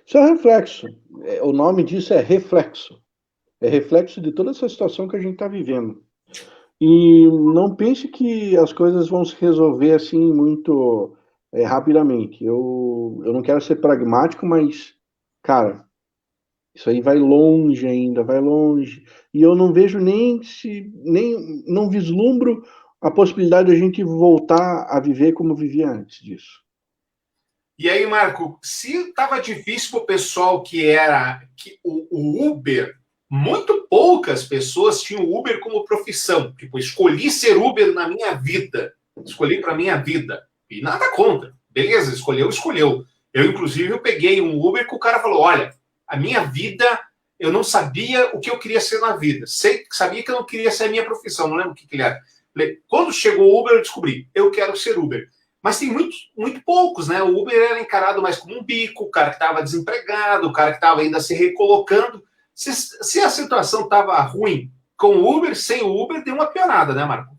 Isso é reflexo. O nome disso é reflexo. É reflexo de toda essa situação que a gente está vivendo. E não pense que as coisas vão se resolver assim muito rapidamente. Eu não quero ser pragmático, mas, cara, isso aí vai longe ainda, vai longe. E eu não vejo não vislumbro a possibilidade de a gente voltar a viver como vivia antes disso. E aí, Marco, se estava difícil para o pessoal o Uber, muito poucas pessoas tinham Uber como profissão. Tipo, escolhi ser Uber na minha vida. Escolhi para minha vida. E nada contra. Beleza, escolheu. Eu, inclusive, peguei um Uber que o cara falou, olha, a minha vida, eu não sabia o que eu queria ser na vida. Sabia que eu não queria ser a minha profissão, não lembro o que ele era. Quando chegou o Uber, eu descobri, eu quero ser Uber. Mas tem muito poucos, né? O Uber era encarado mais como um bico, o cara que estava desempregado, o cara que estava ainda se recolocando. Se a situação estava ruim com o Uber, sem o Uber, deu uma piorada, né, Marco?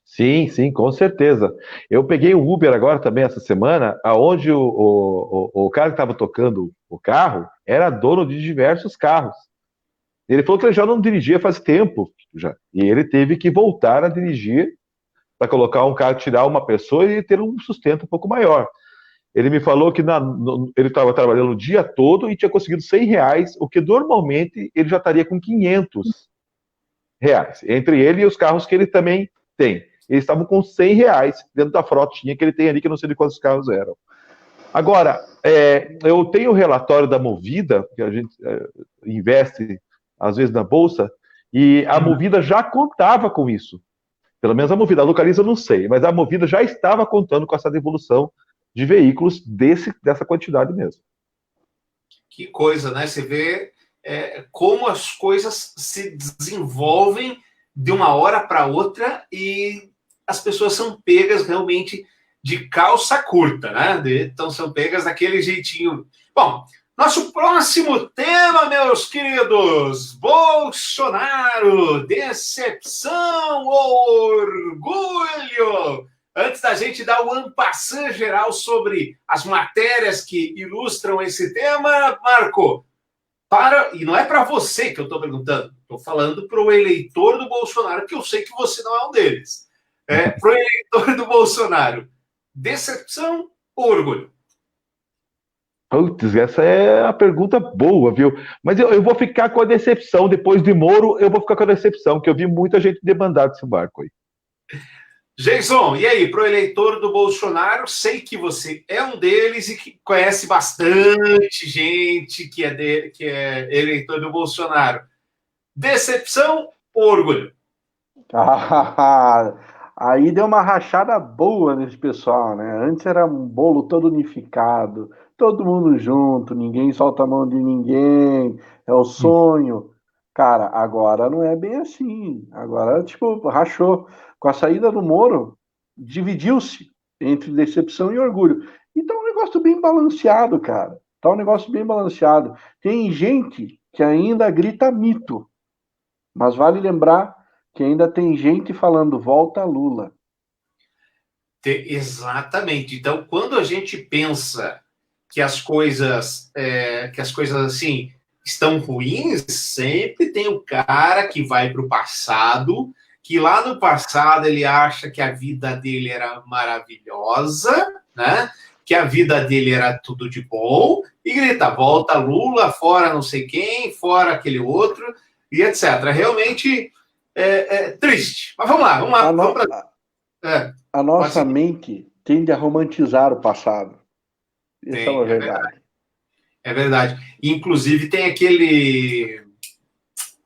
Sim, com certeza. Eu peguei o Uber agora também essa semana, aonde o cara que estava tocando o carro era dono de diversos carros. Ele falou que ele já não dirigia faz tempo, já, e ele teve que voltar a dirigir para colocar um carro, tirar uma pessoa e ter um sustento um pouco maior. Ele me falou que ele estava trabalhando o dia todo e tinha conseguido R$100, o que normalmente ele já estaria com R$500, entre ele e os carros que ele também tem. Eles estavam com R$100 dentro da frotinha que ele tem ali, que eu não sei de quantos carros eram. Agora, eu tenho o relatório da Movida, que a gente investe, às vezes, na Bolsa, e a Movida já contava com isso. Pelo menos a Movida, a Localiza eu não sei, mas a Movida já estava contando com essa devolução de veículos dessa quantidade mesmo. Que coisa, né? Você vê como as coisas se desenvolvem de uma hora para outra e as pessoas são pegas realmente de calça curta, né? Então são pegas daquele jeitinho. Bom, nosso próximo tema, meus queridos, Bolsonaro, decepção ou orgulho? Antes da gente dar o en passant geral sobre as matérias que ilustram esse tema, Marco, e não é para você que eu estou perguntando, estou falando para o eleitor do Bolsonaro, que eu sei que você não é um deles. Para o eleitor do Bolsonaro, decepção ou orgulho? Putz, essa é a pergunta boa, viu? Mas eu vou ficar com a decepção. Depois de Moro, eu vou ficar com a decepção, porque eu vi muita gente debandar desse barco aí. Jason, e aí, para o eleitor do Bolsonaro, sei que você é um deles e que conhece bastante gente que é eleitor do Bolsonaro. Decepção ou orgulho? Aí deu uma rachada boa nesse pessoal, né? Antes era um bolo todo unificado, todo mundo junto, ninguém solta a mão de ninguém, é o sonho. Cara, agora não é bem assim. Agora, rachou. Com a saída do Moro, dividiu-se entre decepção e orgulho. E tá um negócio bem balanceado, cara. Tá um negócio bem balanceado. Tem gente que ainda grita mito. Mas vale lembrar que ainda tem gente falando volta Lula. Exatamente. Então, quando a gente pensa que as coisas assim estão ruins, sempre tem o cara que vai para o passado, que lá no passado ele acha que a vida dele era maravilhosa, né? Que a vida dele era tudo de bom, e grita, volta Lula, fora não sei quem, fora aquele outro, e etc. Realmente é triste. Mas vamos lá. A nossa mente tende a romantizar o passado. Isso é uma verdade. É verdade. Inclusive tem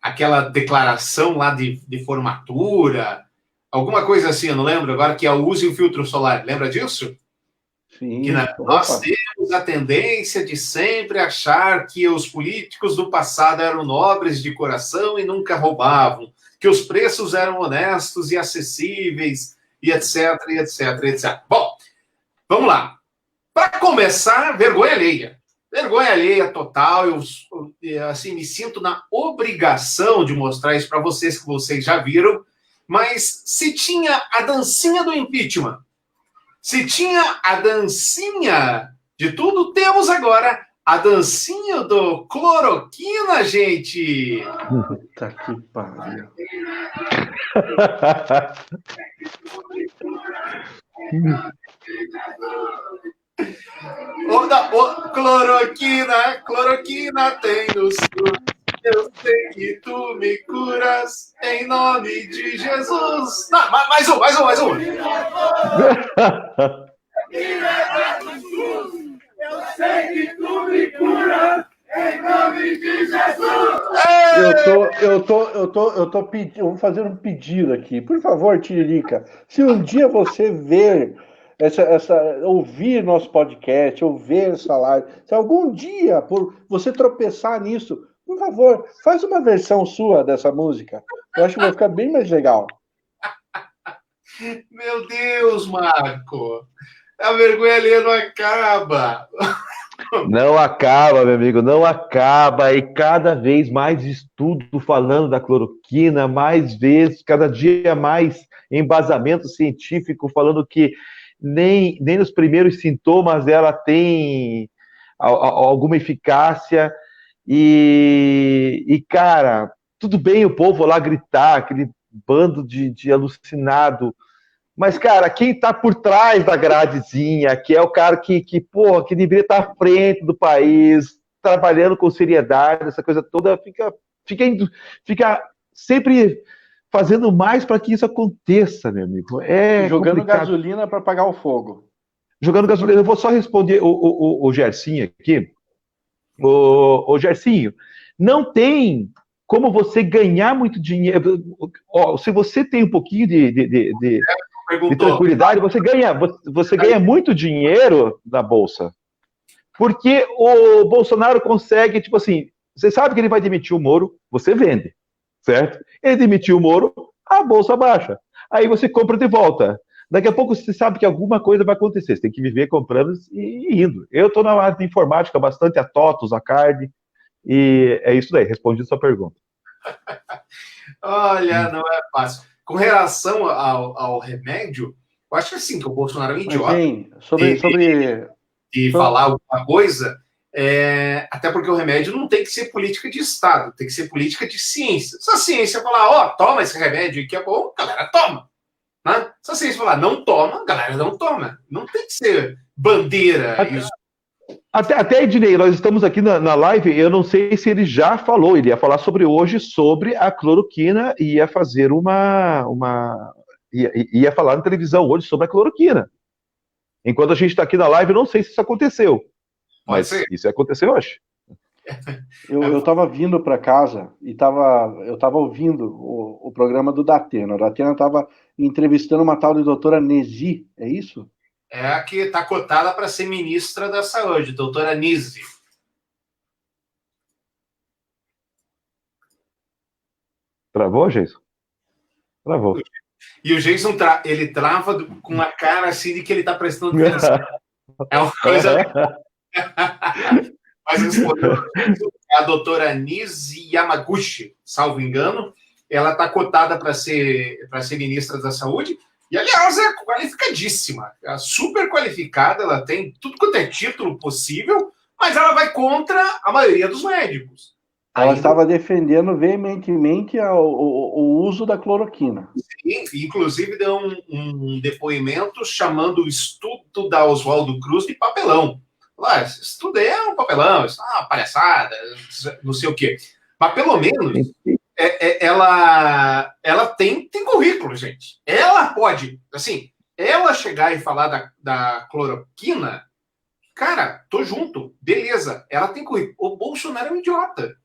aquela declaração lá de formatura, alguma coisa assim, eu não lembro agora, que é o use o filtro solar. Lembra disso? Sim. Que nós temos a tendência de sempre achar que os políticos do passado eram nobres de coração e nunca roubavam, que os preços eram honestos e acessíveis, e etc, e etc, etc. Bom, vamos lá. Para começar, vergonha alheia. Vergonha alheia total. Eu assim, me sinto na obrigação de mostrar isso para vocês, que vocês já viram. Mas se tinha a dancinha do impeachment, se tinha a dancinha de tudo, temos agora a dancinha do cloroquina, gente. Puta que pariu. Cloroquina tem no sul. Eu sei que tu me curas em nome de Jesus. Não, mais um. Eu sei que tu me curas em nome de Jesus. Eu vou fazer um pedido aqui. Por favor, Tiririca, se um dia você ver ouvir nosso podcast, ouvir essa live, se algum dia você tropeçar nisso, por favor, faz uma versão sua dessa música. Eu acho que vai ficar bem mais legal. Meu Deus, Marco! A vergonha ali não acaba. Não acaba, meu amigo, não acaba. E cada vez mais estudo falando da cloroquina, mais vezes, cada dia mais embasamento científico falando que nem nos primeiros sintomas ela tem alguma eficácia. E, cara, tudo bem o povo lá gritar, aquele bando de alucinado, mas, cara, quem tá por trás da gradezinha, que é o cara que deveria estar à frente do país, trabalhando com seriedade, essa coisa toda, fica sempre fazendo mais para que isso aconteça, meu amigo. Jogando complicado. Gasolina para apagar o fogo. Jogando gasolina. Eu vou só responder o Gersinho aqui. O Gersinho, não tem como você ganhar muito dinheiro. Se você tem um pouquinho de tranquilidade, você ganha muito dinheiro na Bolsa. Porque o Bolsonaro consegue, tipo assim, você sabe que ele vai demitir o Moro, você vende, certo? Ele demitiu o Moro, a Bolsa baixa. Aí você compra de volta. Daqui a pouco você sabe que alguma coisa vai acontecer. Você tem que viver comprando e indo. Eu estou na área de informática, bastante a TOTOS, a CARD, e é isso daí. Respondi a sua pergunta. Olha, não é fácil. Com relação ao remédio, eu acho assim, que o Bolsonaro é um idiota. Sim, de falar alguma coisa, até porque o remédio não tem que ser política de Estado, tem que ser política de ciência. Se a ciência falar, toma esse remédio que é bom, a galera toma. Né? Se a ciência falar, não toma, a galera não toma. Não tem que ser bandeira. Até, Ednei, nós estamos aqui na live, eu não sei se ele já falou, ele ia falar hoje sobre a cloroquina e ia fazer ia falar na televisão hoje sobre a cloroquina. Enquanto a gente está aqui na live, eu não sei se isso aconteceu. Mas isso aconteceu hoje. Eu estava vindo para casa e eu estava ouvindo o programa do Datena. O Datena estava entrevistando uma tal de doutora Nesi, é isso? É a que está cotada para ser ministra da Saúde, doutora Nisi. Travou, Jason? Travou. E o Jason, ele trava com uma cara assim de que ele está prestando atenção. É uma coisa... Mas respondeu a doutora Nisi Yamaguchi, salvo engano. ela está cotada para ser ministra da Saúde, e, aliás, é qualificadíssima, é super qualificada, ela tem tudo quanto é título possível, mas ela vai contra a maioria dos médicos. Ela estava defendendo veementemente o uso da cloroquina. Sim, inclusive deu um depoimento chamando o estudo da Oswaldo Cruz de papelão. Esse estudo é um papelão, isso é uma palhaçada, não sei o quê. Mas, pelo menos, ela tem currículo, gente. Ela pode, assim, ela chegar e falar da cloroquina, cara, tô junto, beleza, ela tem currículo. O Bolsonaro é um idiota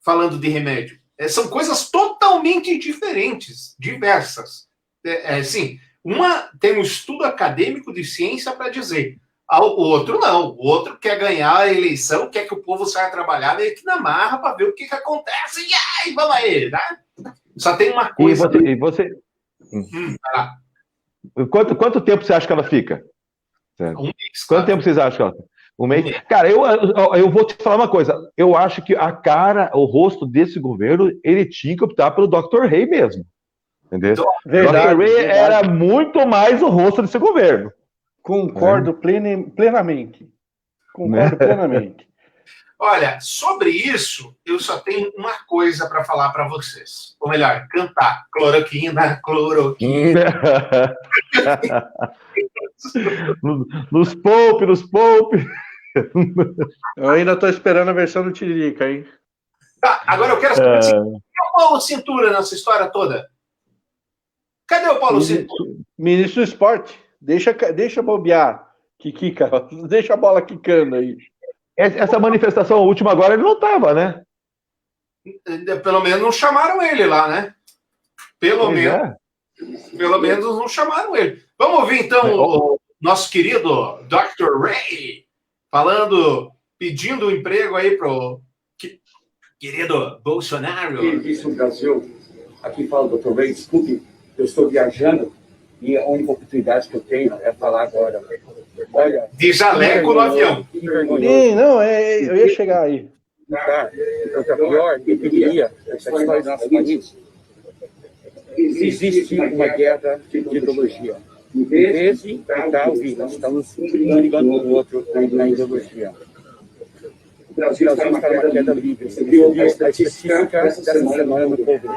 falando de remédio. São coisas totalmente diferentes, diversas. Assim, uma tem um estudo acadêmico de ciência para dizer, o outro não. O outro quer ganhar a eleição, quer que o povo saia trabalhar meio que na marra para ver o que acontece. E aí, vamos aí, né? Só tem uma coisa... E você... Quanto tempo você acha que ela fica? Um mês. Quanto tempo vocês acham que ela fica? Um mês? Cara, eu vou te falar uma coisa. Eu acho que o rosto desse governo, ele tinha que optar pelo Dr. Ray mesmo. Entendeu? Verdade, Dr. Ray verdade. era muito mais o rosto desse governo. Concordo plenamente. Concordo plenamente. Olha, sobre isso, eu só tenho uma coisa para falar para vocês. Ou melhor, cantar. Cloroquina, cloroquina. Nos poupe. Eu ainda estou esperando a versão do Tiririca, hein? Tá, agora eu quero saber assim, cadê o Paulo Cintura nessa história toda? Cadê o Paulo Cintura? Ministro do Esporte. Deixa bobear, Kikika. Deixa a bola quicando aí. Essa manifestação última agora ele não estava, né? Pelo menos não chamaram ele lá, né? Pelo menos não chamaram ele. Vamos ouvir, então, o nosso querido Dr. Ray pedindo um emprego aí pro querido Bolsonaro. Isso no Brasil, aqui fala o Dr. Ray, desculpe, eu estou viajando e a única oportunidade que eu tenho é falar agora. Olha, de jaleco no avião. Sim, não, eu ia chegar aí. Tá, outra pior epidemia, essa história do nosso país, existe uma guerra de ideologia. Em vez de tentar ouvir, nós estamos brigando um com o outro na ideologia. O Brasil está numa queda livre. Você viu a estatística dessa semana no povo.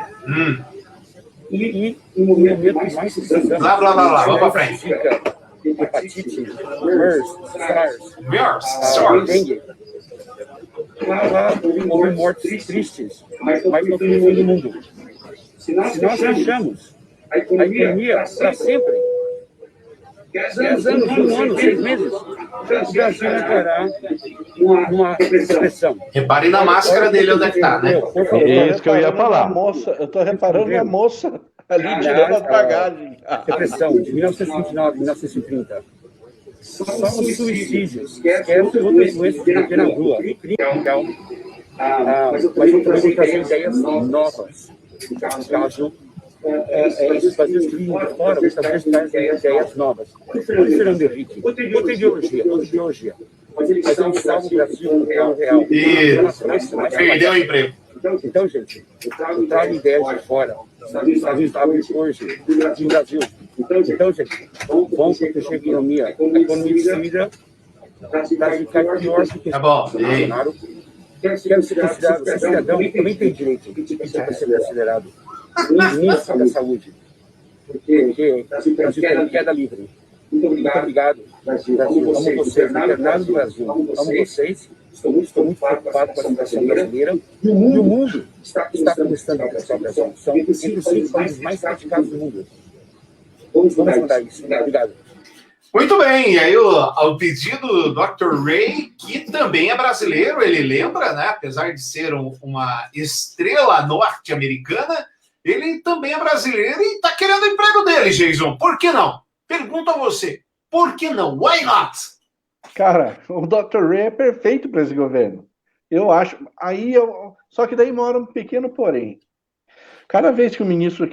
E no momento mais precisamos... Blá, vamos para frente. Hepatite, MERS, SARS, dengue. Houve mortes tristes, mas não foi no fim do mundo. Se nós fechamos a economia para sempre, 10 anos, 1 ano, 6 meses, o Brasil entrará numa depressão. Repare na máscara dele onde é que está, né? É isso que eu ia falar. Eu estou reparando na moça ali tirando as bagagens. Depressão de 1929, 1930. Só os suicídios, que é outras doenças que tem na rua. Então, mas eu também trazer ideias novas. No caso, fazer os livros de fora, mas talvez trazer ideias novas. O Fernando Henrique, outra ideologia. Mas ele salva o Brasil no real. Perdeu o emprego. Então, gente, eu trago ideias de fora. Estados abre hoje no Brasil. Então, gente, vamos proteger a economia. A economia vira para ficar pior do que Bolsonaro. Quero ser considerado cidadão, também tem direito de ser considerado ministro da saúde. Porque o Brasil tem queda livre. Muito obrigado, Brasil. Amo vocês, internados do Brasil. Amo vocês. Estou muito preocupado com a situação brasileira. E o mundo está começando a alcançar o Brasil. São entre os 5 países mais criticados do mundo. Vamos mudar isso. Obrigado. Muito bem, e aí ao pedido do Dr. Ray, que também é brasileiro, ele lembra, né? Apesar de ser uma estrela norte-americana, ele também é brasileiro e está querendo o emprego dele, Jason. Por que não? Pergunto a você, por que não? Why not? Cara, o Dr. Ray é perfeito para esse governo. Eu acho. Só que daí mora um pequeno porém. Cada vez que o ministro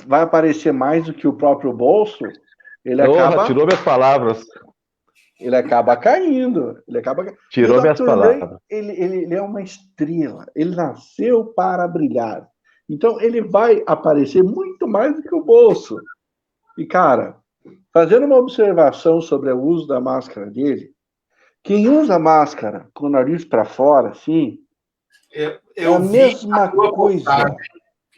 vai aparecer mais do que o próprio bolso, ele acaba... Tirou minhas palavras. Ele acaba caindo. Tirou minhas palavras. Ray, ele é uma estrela. Ele nasceu para brilhar. Então, ele vai aparecer muito mais do que o bolso. E, cara, fazendo uma observação sobre o uso da máscara dele, quem usa máscara com o nariz para fora, assim, é a mesma coisa.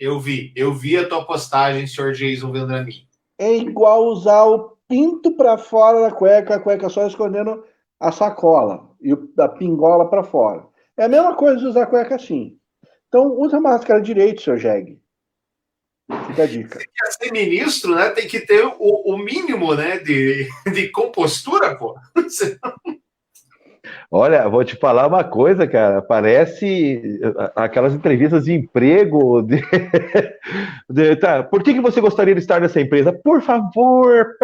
Eu vi a tua postagem, senhor Jason Vendramin. É igual usar o pinto para fora da cueca, a cueca só escondendo a sacola e a pingola para fora. É a mesma coisa de usar a cueca assim. Então, usa a máscara direito, seu jegue. Fica a dica. Se quer ser ministro, né, tem que ter o mínimo, né, de compostura, pô. Olha, vou te falar uma coisa, cara. Parece aquelas entrevistas de emprego. Tá, por que você gostaria de estar nessa empresa? Por favor,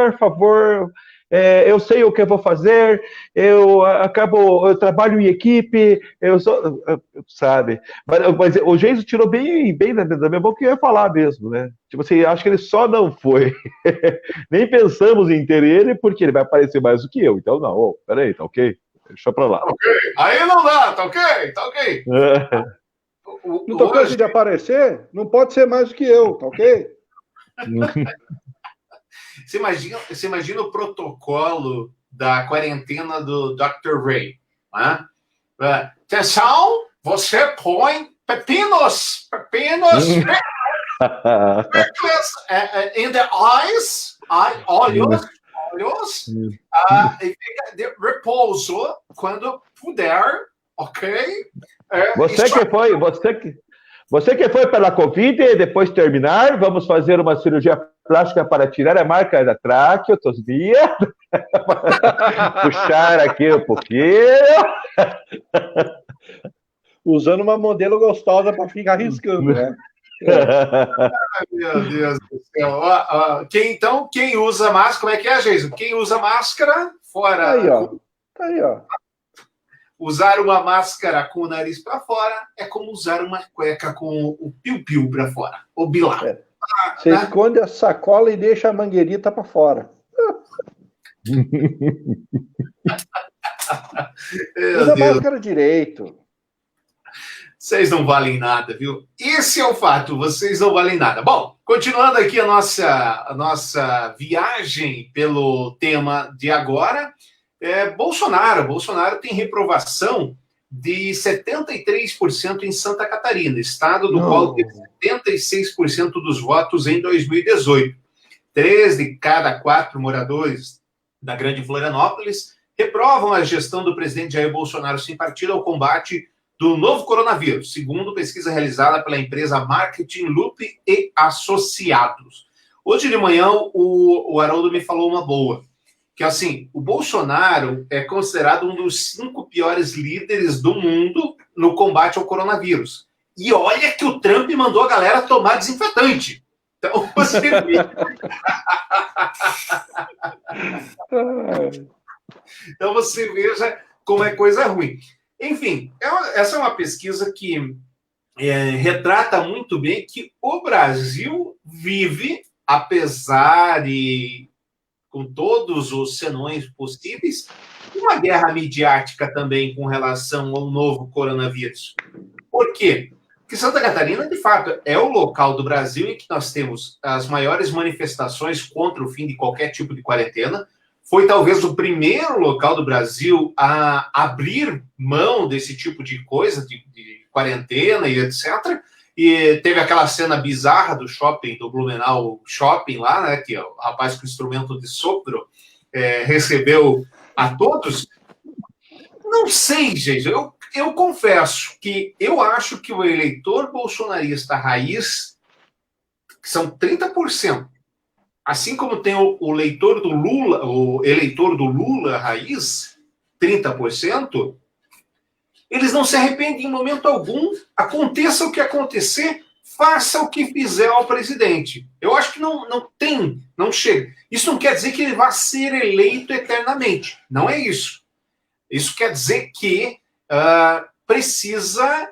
eu sei o que eu vou fazer. Eu trabalho em equipe. Sabe? Mas o Geiso tirou bem da minha boca que eu ia falar mesmo, né? Tipo assim, acho que ele só não foi. Nem pensamos em ter ele porque ele vai aparecer mais do que eu. Então, não. Peraí, tá ok? Deixa pra lá. Tá ok. Aí não dá, tá ok? Tá ok. Não tô cansado de aparecer? Não pode ser mais do que eu, tá ok? Você imagina o protocolo da quarentena do Dr. Ray, né? Atenção, você põe pepinos in the eyes, olhos, e fica de repouso quando puder, ok? Você que foi pela Covid e depois terminar, vamos fazer uma cirurgia plástica para tirar a marca da traqueotomia. Puxar aqui um pouquinho. Usando uma modelo gostosa para ficar riscando, né? Ai, meu Deus do céu. Quem usa máscara, como é que é, Jason? Quem usa máscara, fora. Tá aí, ó. Usar uma máscara com o nariz para fora é como usar uma cueca com o piu-piu para fora, o bilá. Você esconde a sacola e deixa a mangueirita para fora. Usa a máscara direito. Vocês não valem nada, viu? Esse é o fato, vocês não valem nada. Bom, continuando aqui a nossa viagem pelo tema de agora, Bolsonaro tem reprovação de 73% em Santa Catarina, estado do qual teve 76% dos votos em 2018. 3 de cada 4 moradores da Grande Florianópolis reprovam a gestão do presidente Jair Bolsonaro sem partido ao combate do novo coronavírus, segundo pesquisa realizada pela empresa Marketing Loop e Associados. Hoje de manhã, o Haroldo me falou uma boa, que assim, o Bolsonaro é considerado um dos 5 piores líderes do mundo no combate ao coronavírus. E olha que o Trump mandou a galera tomar desinfetante. Então você vê. Então você veja como é coisa ruim. Enfim, essa é uma pesquisa que retrata muito bem que o Brasil vive, apesar de com todos os senões possíveis, uma guerra midiática também com relação ao novo coronavírus. Por quê? Porque Santa Catarina, de fato, é o local do Brasil em que nós temos as maiores manifestações contra o fim de qualquer tipo de quarentena. Foi talvez o primeiro local do Brasil a abrir mão desse tipo de coisa, de quarentena e etc. E teve aquela cena bizarra do shopping, do Blumenau Shopping lá, né, que o rapaz com instrumento de sopro recebeu a todos. Não sei, gente, eu confesso que eu acho que o eleitor bolsonarista raiz, que são 30%, assim como tem o eleitor do Lula raiz, 30%, eles não se arrependem em momento algum, aconteça o que acontecer, faça o que fizer ao presidente. Eu acho que não chega. Isso não quer dizer que ele vá ser eleito eternamente. Não é isso. Isso quer dizer que precisa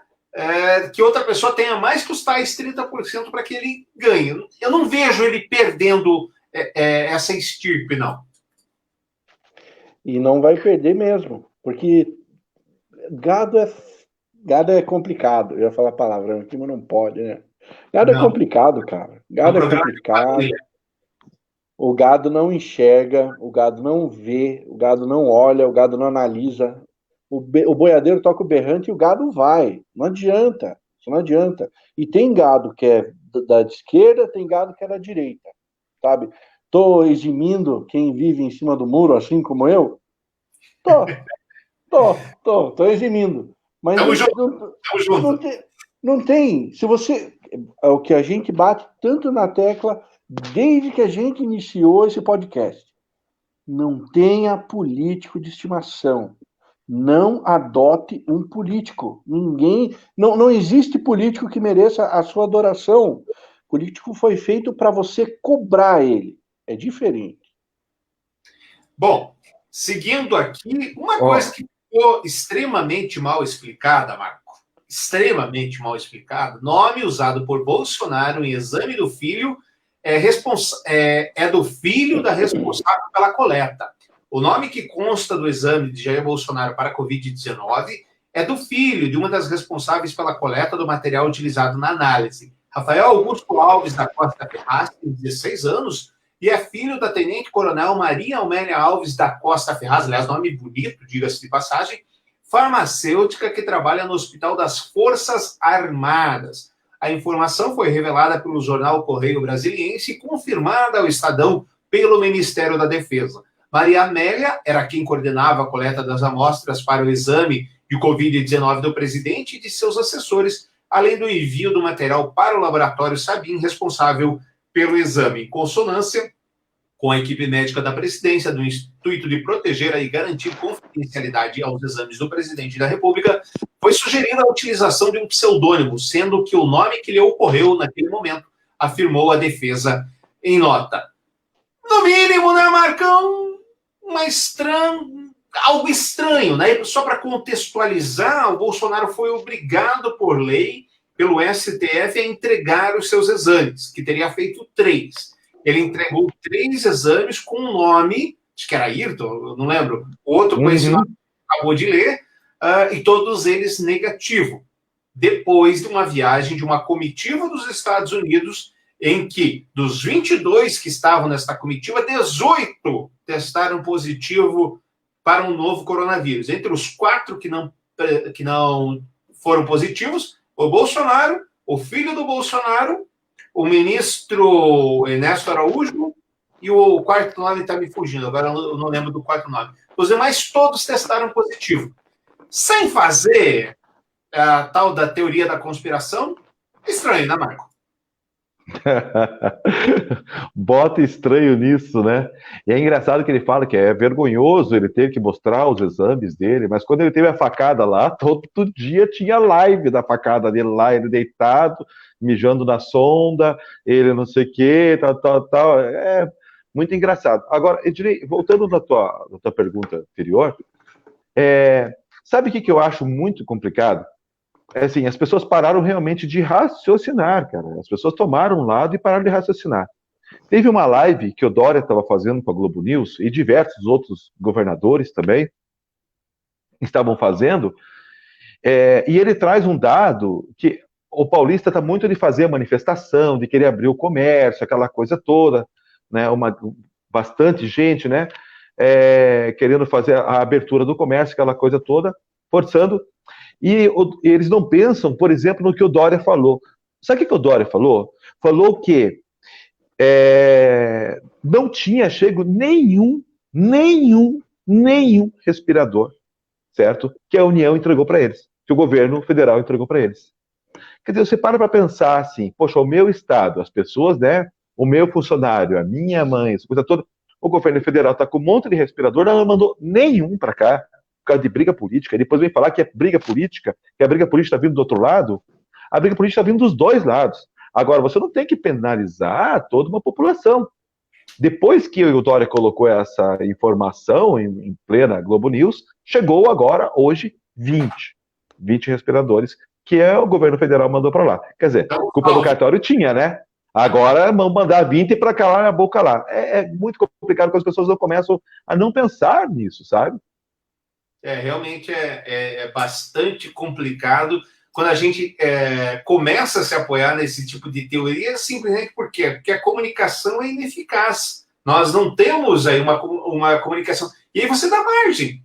que outra pessoa tenha mais que os tais 30% para que ele ganhe. Eu não vejo ele perdendo essa estirpe, não. E não vai perder mesmo, porque gado é complicado. Eu ia falar a palavra aqui, mas não pode, né? Gado é Não. complicado, cara. Gado é programa de complicado. família. O gado não enxerga, o gado não vê, o gado não olha, o gado não analisa. O boiadeiro toca o berrante e o gado vai. Não adianta. Isso não adianta. E tem gado que é da esquerda, tem gado que é da direita. Sabe? Tô eximindo quem vive em cima do muro, assim como eu? Tô eximindo. Mas Tamo junto, tamo não junto. tem, não tem. Se você. É o que a gente bate tanto na tecla desde que a gente iniciou esse podcast. Não tenha político de estimação. Não adote um político. Ninguém. Não existe político que mereça a sua adoração. Político foi feito para você cobrar ele. É diferente. Bom, seguindo aqui, uma coisa que ficou extremamente mal explicada, Marco. Extremamente mal explicado. Nome usado por Bolsonaro em exame do filho é do filho da responsável pela coleta. O nome que consta do exame de Jair Bolsonaro para a Covid-19 é do filho de uma das responsáveis pela coleta do material utilizado na análise. Rafael Augusto Alves da Costa Ferraz, tem 16 anos, e é filho da tenente-coronel Maria Amélia Alves da Costa Ferraz, aliás, nome bonito, diga-se de passagem, farmacêutica que trabalha no Hospital das Forças Armadas. A informação foi revelada pelo jornal Correio Brasiliense e confirmada ao Estadão pelo Ministério da Defesa. Maria Amélia era quem coordenava a coleta das amostras para o exame de Covid-19 do presidente e de seus assessores, além do envio do material para o laboratório Sabin, responsável pelo exame, em consonância com a equipe médica da presidência, do intuito de proteger e garantir confidencialidade aos exames do presidente da República, foi sugerida a utilização de um pseudônimo, sendo que o nome que lhe ocorreu naquele momento, afirmou a defesa em nota. No mínimo, né, Marcão? Algo estranho, né? Só para contextualizar, o Bolsonaro foi obrigado por lei, pelo STF, a entregar os seus exames, que teria feito 3. Ele entregou 3 exames com um nome, acho que era Ayrton, eu não lembro, outro com esse nome que acabou de ler, e todos eles negativo. Depois de uma viagem de uma comitiva dos Estados Unidos, em que, dos 22 que estavam nesta comitiva, 18 testaram positivo para um novo coronavírus. Entre os 4 que não foram positivos, o Bolsonaro, o filho do Bolsonaro, o ministro Ernesto Araújo e o quarto nome está me fugindo, agora eu não lembro do quarto nome. Os demais todos testaram positivo. Sem fazer a tal da teoria da conspiração, estranho, né, Marco? Bota estranho nisso, né? E é engraçado que ele fala que é vergonhoso ele ter que mostrar os exames dele, mas quando ele teve a facada lá, todo dia tinha live da facada dele lá, ele deitado, mijando na sonda, ele não sei o que, tal. É muito engraçado. Agora, Ednei, voltando na tua pergunta anterior, sabe o que eu acho muito complicado? É assim, as pessoas pararam realmente de raciocinar, cara. As pessoas tomaram um lado e pararam de raciocinar. Teve uma live que o Dória estava fazendo com a Globo News e diversos outros governadores também estavam fazendo, e ele traz um dado que o paulista está muito de fazer a manifestação, de querer abrir o comércio, aquela coisa toda, né? Bastante gente, né? Querendo fazer a abertura do comércio, aquela coisa toda, forçando. E eles não pensam, por exemplo, no que o Dória falou. Sabe o que o Dória falou? Falou que não tinha chego nenhum respirador, certo? Que a União entregou para eles, que o governo federal entregou para eles. Quer dizer, você para pensar assim, poxa, o meu estado, as pessoas, né? O meu funcionário, a minha mãe, essa coisa toda, o governo federal está com um monte de respirador, não mandou nenhum para cá, por causa de briga política, e depois vem falar que é briga política, que a briga política está vindo do outro lado. A briga política está vindo dos dois lados. Agora, você não tem que penalizar toda uma população. Depois que o Dória colocou essa informação em plena Globo News, chegou agora, hoje, 20 respiradores, que o governo federal mandou para lá. Quer dizer, culpa do cartório tinha, né? Agora vão mandar 20 para calar a boca lá. É muito complicado, porque as pessoas não começam a não pensar nisso, sabe? Realmente é bastante complicado, quando a gente começa a se apoiar nesse tipo de teoria, simplesmente por quê? Porque a comunicação é ineficaz. Nós não temos aí uma comunicação. E aí você dá margem.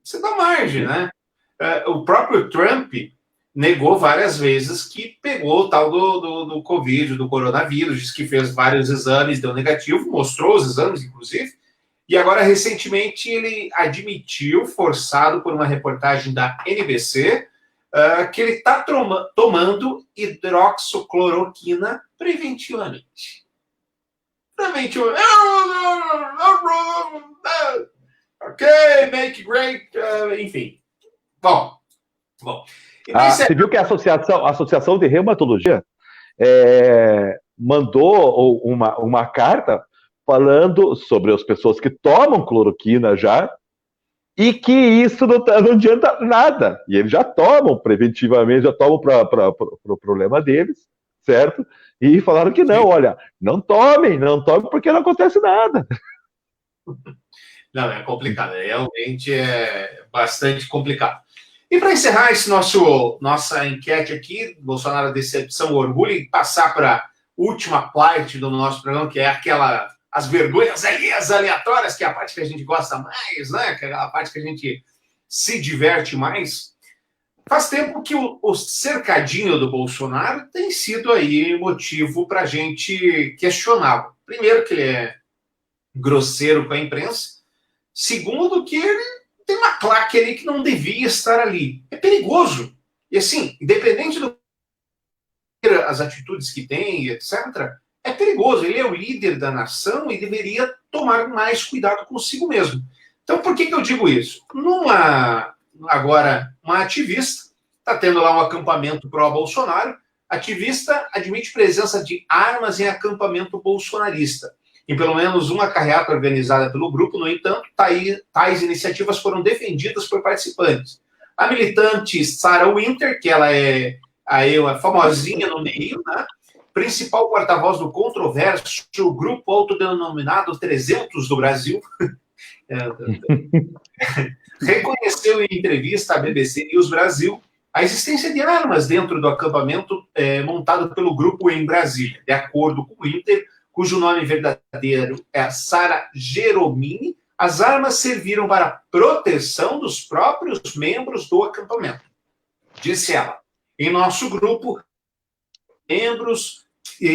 Você dá margem, né? O próprio Trump negou várias vezes que pegou o tal do Covid, do coronavírus, disse que fez vários exames, deu negativo, mostrou os exames, inclusive, e agora, recentemente, ele admitiu, forçado por uma reportagem da NBC, que ele está tomando hidroxicloroquina preventivamente. Ok, make great, enfim. Bom. Você viu que a Associação de Reumatologia mandou uma carta falando sobre as pessoas que tomam cloroquina já e que isso não adianta nada. E eles já tomam preventivamente, já tomam para o problema deles, certo? E falaram que não, olha, não tomem porque não acontece nada. Não, é complicado, realmente é bastante complicado. E para encerrar nossa enquete aqui, Bolsonaro, decepção, orgulho, e passar para a última parte do nosso programa, que é as vergonhas alheias aleatórias, que é a parte que a gente gosta mais, né? Que é a parte que a gente se diverte mais. Faz tempo que o cercadinho do Bolsonaro tem sido aí motivo para a gente questioná-lo. Primeiro, que ele é grosseiro com a imprensa. Segundo, que ele tem uma claque ali que não devia estar ali. É perigoso. E assim, independente das atitudes que tem, etc., é perigoso. Ele é o líder da nação e deveria tomar mais cuidado consigo mesmo. Então, por que eu digo isso? Agora, uma ativista está tendo lá um acampamento pró-Bolsonaro. Ativista admite presença de armas em acampamento bolsonarista. Em pelo menos uma carreata organizada pelo grupo, no entanto, tais iniciativas foram defendidas por participantes. A militante Sarah Winter, que ela é a famosinha no meio, né? Principal porta-voz do controverso grupo autodenominado 300 do Brasil, reconheceu em entrevista à BBC News Brasil a existência de armas dentro do acampamento montado pelo grupo em Brasília. De acordo com o Winter, cujo nome verdadeiro é Sara Geromini, as armas serviram para proteção dos próprios membros do acampamento. Disse ela, em nosso grupo, membros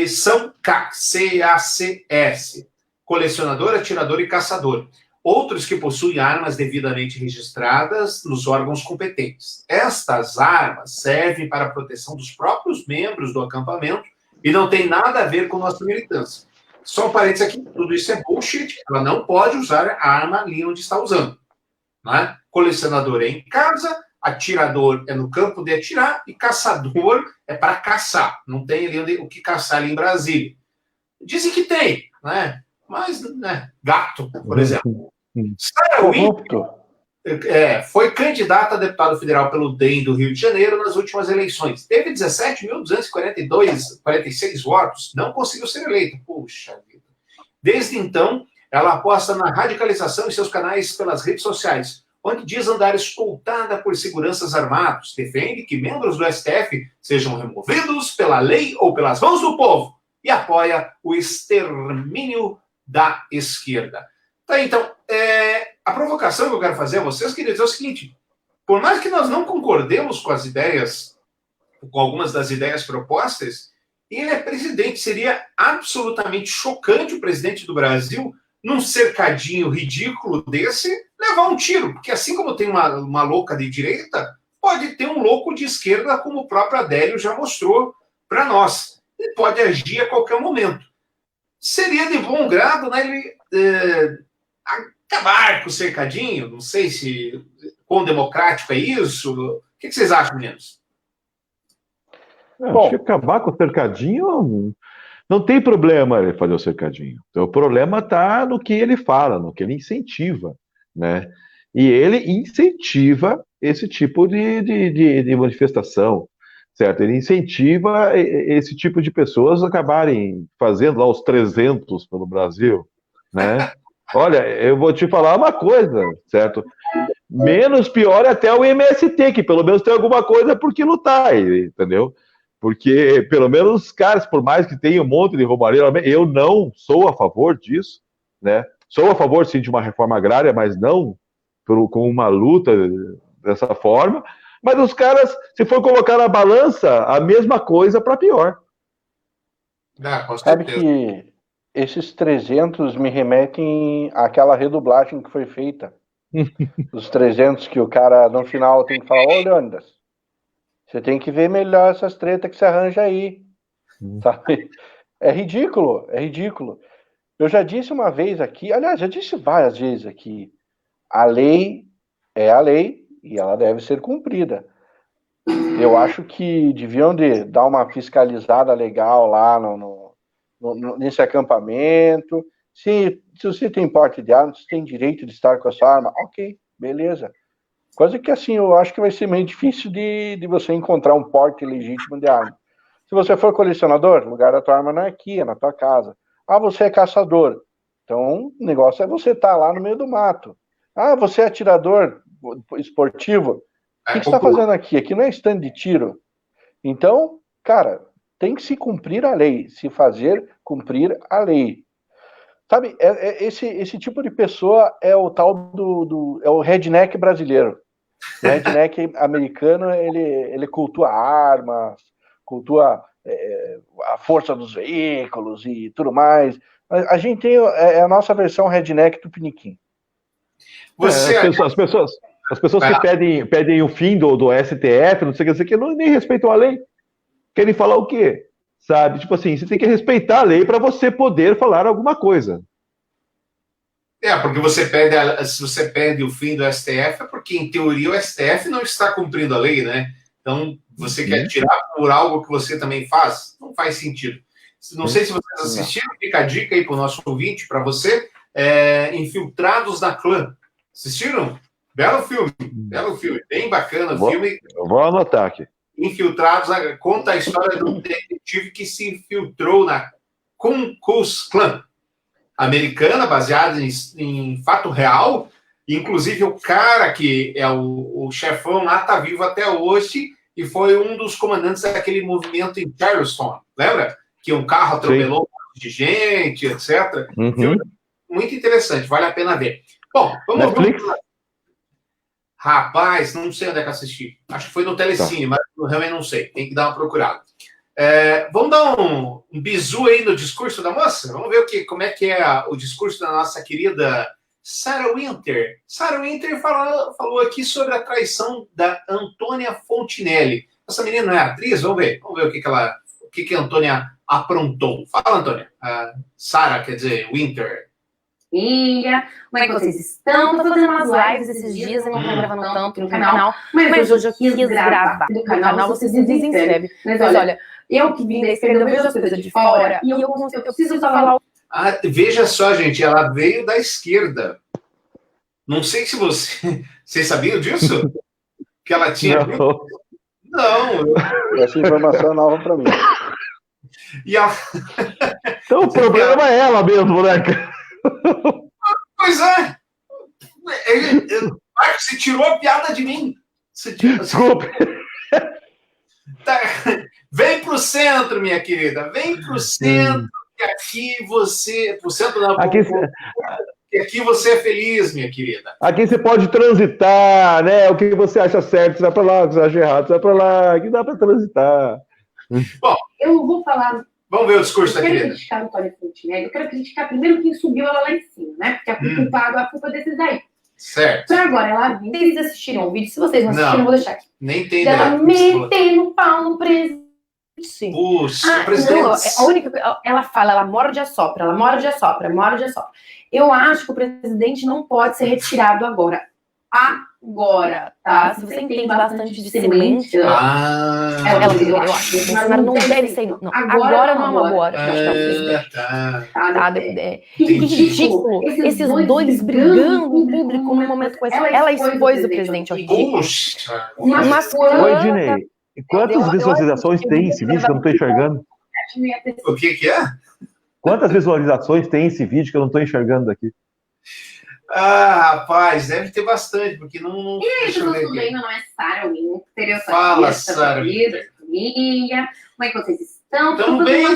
são CACS, colecionador, atirador e caçador. Outros que possuem armas devidamente registradas nos órgãos competentes. Estas armas servem para a proteção dos próprios membros do acampamento e não tem nada a ver com nossa militância. Só um parênteses aqui, tudo isso é bullshit, ela não pode usar a arma ali onde está usando. Não é? Colecionador é em casa, atirador é no campo de atirar e caçador é para caçar. Não tem ali o que caçar ali em Brasília. Dizem que tem, né? Mas, né, gato, por exemplo. Sarah Winter foi candidata a deputado federal pelo DEM do Rio de Janeiro nas últimas eleições. Teve 17.246 votos, não conseguiu ser eleita. Puxa vida. Desde então, ela aposta na radicalização em seus canais pelas redes sociais, onde diz andar escoltada por seguranças armados, defende que membros do STF sejam removidos pela lei ou pelas mãos do povo e apoia o extermínio da esquerda. Tá, então, a provocação que eu quero fazer a vocês, queridos, é o seguinte: por mais que nós não concordemos com as ideias, com algumas das ideias propostas, ele é presidente. Seria absolutamente chocante o presidente do Brasil, num cercadinho ridículo desse, levar um tiro. Porque assim como tem uma louca de direita, pode ter um louco de esquerda, como o próprio Adélio já mostrou para nós. Ele pode agir a qualquer momento. Seria de bom grado, né, ele acabar com o cercadinho. Não sei se quão democrático é isso. O que vocês acham, meninos? Acho que acabar com o cercadinho não tem problema ele fazer o cercadinho. Então, o problema está no que ele fala, no que ele incentiva, né? E ele incentiva esse tipo de manifestação, certo? Ele incentiva esse tipo de pessoas acabarem fazendo lá os 300 pelo Brasil, né? Olha, eu vou te falar uma coisa, certo? Menos pior é até o MST, que pelo menos tem alguma coisa por que lutar, entendeu? Porque, pelo menos, os caras, por mais que tenha um monte de roubalheira, eu não sou a favor disso, né? Sou a favor, sim, de uma reforma agrária, mas não com uma luta dessa forma. Mas os caras, se for colocar na balança, a mesma coisa para pior. Sabe que esses 300 me remetem àquela redublagem que foi feita. Os 300 que o cara, no final, tem que falar, ô, Leônidas, você tem que ver melhor essas tretas que você arranja aí. Sabe? É ridículo, é ridículo. Eu já disse uma vez aqui, aliás, já disse várias vezes aqui, a lei é a lei e ela deve ser cumprida. Eu acho que deviam dar uma fiscalizada legal lá nesse acampamento. Se você tem porte de arma, você tem direito de estar com a sua arma, ok, beleza. Coisa que, assim, eu acho que vai ser meio difícil de você encontrar um porte legítimo de arma. Se você for colecionador, o lugar da tua arma não é aqui, é na tua casa. Ah, você é caçador. Então, o negócio é você estar lá no meio do mato. Ah, você é atirador esportivo. O que você está fazendo aqui? Aqui não é stand de tiro. Então, cara, tem que se cumprir a lei. Se fazer cumprir a lei. Sabe, esse tipo de pessoa é o tal é o redneck brasileiro. O redneck americano, ele cultua armas, cultua a força dos veículos e tudo mais. A gente tem a nossa versão redneck do Piniquim. As pessoas que pedem o fim do STF, não sei o que, nem respeitam a lei. Querem falar o quê? Sabe? Tipo assim, você tem que respeitar a lei para você poder falar alguma coisa. Porque se você pede o fim do STF, é porque, em teoria, o STF não está cumprindo a lei, né? Então, você quer tirar por algo que você também faz? Não faz sentido. Não sei se vocês assistiram, fica a dica aí para o nosso ouvinte, para você, Infiltrados na Clã. Assistiram? Belo filme, bem bacana o filme. Eu vou anotar aqui. Infiltrados, conta a história do detetive que se infiltrou na Ku Klux Klan americana, baseada em fato real. Inclusive, o cara que é o chefão lá está vivo até hoje e foi um dos comandantes daquele movimento em Charleston. Lembra? Que um carro atropelou um monte de gente, etc. Muito interessante, vale a pena ver. Bom, vamos ver. Rapaz, não sei onde é que assisti. Acho que foi no Telecine, mas realmente não sei. Tem que dar uma procurada. Vamos dar um bizu aí no discurso da moça? Vamos ver como é que é o discurso da nossa querida Sarah Winter. Sarah Winter falou aqui sobre a traição da Antônia Fontinelli. Essa menina não é atriz? Vamos ver o que a Antônia aprontou. Fala, Antônia. Sarah, quer dizer, Winter. Como é que vocês estão? Tô fazendo umas lives esses dias, eu não tô gravando tanto no canal, mas hoje eu quis gravar no canal, vocês se desinscrevem. Mas olha, eu que vim da esquerda, eu vejo as coisas de fora e eu preciso falar. Veja só, gente, ela veio da esquerda. Não sei se vocês sabiam disso? Que ela tinha... Não. Essa informação é nova para mim. Então o problema é ela mesmo, né, cara? Pois é. Marcos, você tirou a piada de mim. Desculpe. Vem pro centro, minha querida. Vem pro centro, que aqui você... Pro centro não. Aqui você é feliz, minha querida. Aqui você pode transitar, né? O que você acha certo, você vai pra lá. O que você acha errado, você vai pra lá. Aqui dá pra transitar. Bom, eu vou falar... Vamos ver o discurso da querida. Eu quero criticar a Antônia Fontinelli. Eu quero criticar primeiro quem subiu ela lá em cima, né? Porque a culpa desses daí. Certo. Então agora ela viu. Vocês assistiram o vídeo? Se vocês não assistiram, eu vou deixar aqui. Nem tem ela metendo pau no presidente. Puxa, presidente. Não, a única, ela fala, ela morde e assopra, ela morde e assopra, morde e assopra. Eu acho que o presidente não pode ser retirado agora. Agora, tá? Se você entende bastante de semente, eu acho que o Bolsonaro não deve ser. Não, agora não é uma boa hora. Que ridículo. Esses dois brigando em público num momento com esse. Ela expôs o presidente ao ridículo. Oi, Ednei. Quantas visualizações tem esse vídeo que eu não estou enxergando? O que é? Quantas visualizações tem esse vídeo que eu não estou enxergando daqui? Ah, rapaz, deve ter bastante, porque não... E aí, deixa eu tudo ver bem? aqui. Meu nome é Sara Winter, Fala, Sara. família. Como é que vocês estão? Estamos bem,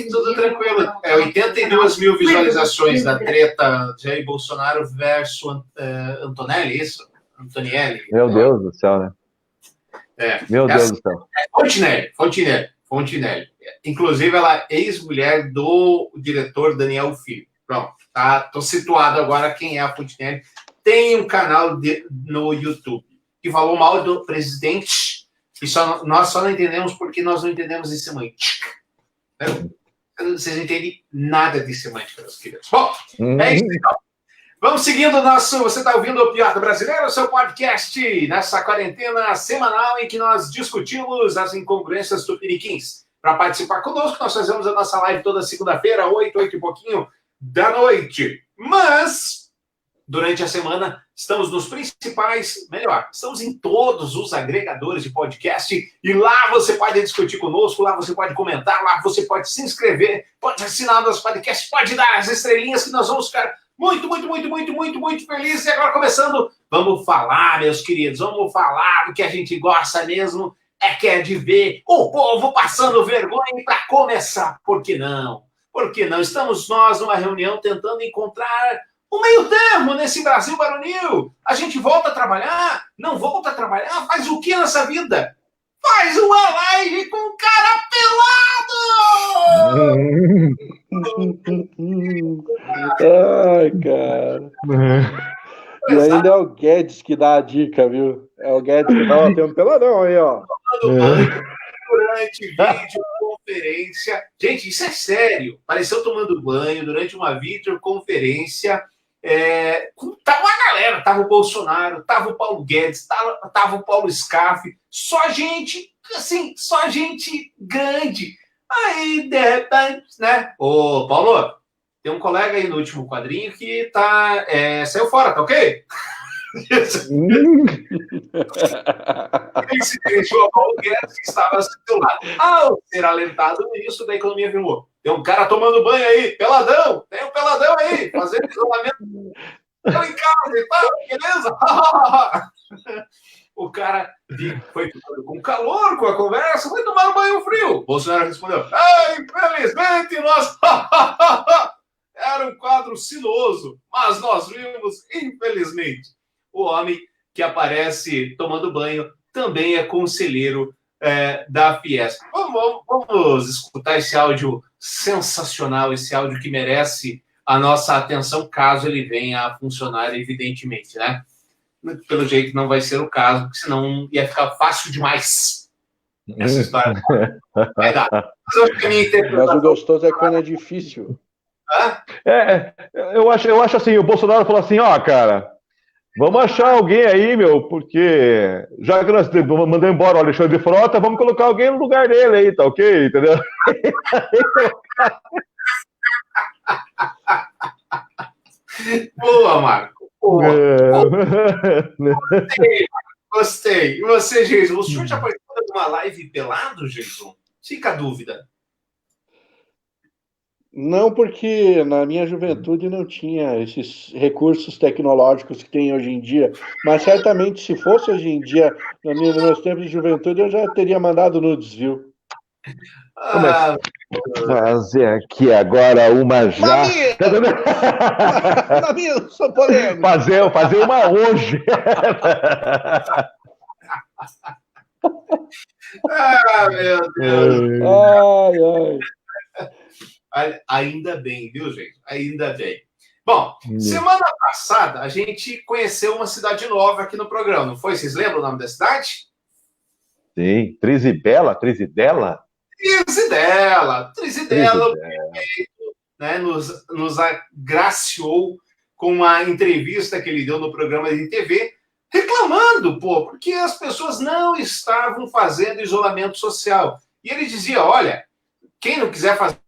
tudo tranquilo. 82 mil visualizações da treta Jair Bolsonaro versus Antonelli, isso? Antonielli. Meu Deus do céu, né? Meu Deus do céu. Fontinelli. Inclusive, ela é ex-mulher do diretor Daniel Filho. Pronto, tá? Tô situado agora quem é a Fontinelli. Tem um canal no YouTube que falou mal do presidente e nós só não entendemos porque nós não entendemos de semântica. Vocês não entendem nada de semântica, meus queridos. Bom, é isso então. Vamos seguindo o nosso... Você está ouvindo o Piada Brasileiro, seu podcast, nessa quarentena semanal em que nós discutimos as incongruências tupiniquins. Para participar conosco, nós fazemos a nossa live toda segunda-feira, 8 e pouquinho da noite. Mas, durante a semana, estamos nos principais, estamos em todos os agregadores de podcast e lá você pode discutir conosco, lá você pode comentar, lá você pode se inscrever, pode assinar nosso podcast, pode dar as estrelinhas que nós vamos ficar muito felizes. E agora começando, vamos falar, meus queridos, vamos falar do que a gente gosta mesmo, que é de ver o povo passando vergonha. E para começar, por que não? Estamos nós numa reunião tentando encontrar um meio termo nesse Brasil baronil. A gente volta a trabalhar? Não volta a trabalhar? Faz o que nessa vida? Faz uma live com um cara pelado! Ai, cara. E ainda é o Guedes que dá a dica, viu? É o Guedes que dá, tem um peladão aí, ó. Durante videoconferência. Gente, isso é sério. Pareceu tomando banho durante uma videoconferência. Tava uma galera, tava o Bolsonaro, tava o Paulo Guedes, tava o Paulo Scaff, só gente, assim, só gente grande. Aí, de repente, né? Ô, Paulo, tem um colega aí no último quadrinho que saiu fora, tá ok? Ele se dirigiu ao Paulo Guedes, que estava ao seu lado. Ao ser alentado, o ministro da Economia afirmou: tem um cara tomando banho aí, peladão, tem um peladão aí, fazendo isolamento em casa e tal, beleza? O cara foi com calor com a conversa, foi tomar um banho frio. Bolsonaro respondeu: infelizmente nós... Era um quadro sinuoso, mas nós vimos, infelizmente. O homem que aparece tomando banho também é conselheiro da Fiesp. Vamos escutar esse áudio sensacional, esse áudio que merece a nossa atenção, caso ele venha a funcionar, evidentemente, né? Pelo jeito não vai ser o caso, porque senão ia ficar fácil demais essa história. Vai dar. Mas o gostoso é quando é difícil. Eu acho assim, o Bolsonaro falou assim, cara, vamos achar alguém aí, porque já que nós mandamos embora o Alexandre de Frota, vamos colocar alguém no lugar dele aí, tá ok? Entendeu? Boa, Marco. Boa. Gostei. E você, Jason? O senhor já participou de uma live pelado, Jason? Fica a dúvida. Não, porque na minha juventude não tinha esses recursos tecnológicos que tem hoje em dia. Mas certamente, se fosse hoje em dia, nos meus tempos de juventude, eu já teria mandado no desvio. Fazer aqui agora uma já. Mamilo, sou polêmico. Fazer uma hoje. Meu Deus. Ainda bem, viu, gente? Ainda bem. Bom, semana passada a gente conheceu uma cidade nova aqui no programa, não foi? Vocês lembram o nome da cidade? Sim, Trizidela. Trizidela, né, nos agraciou com uma entrevista que ele deu no programa de TV, reclamando, porque as pessoas não estavam fazendo isolamento social. E ele dizia, olha, quem não quiser fazer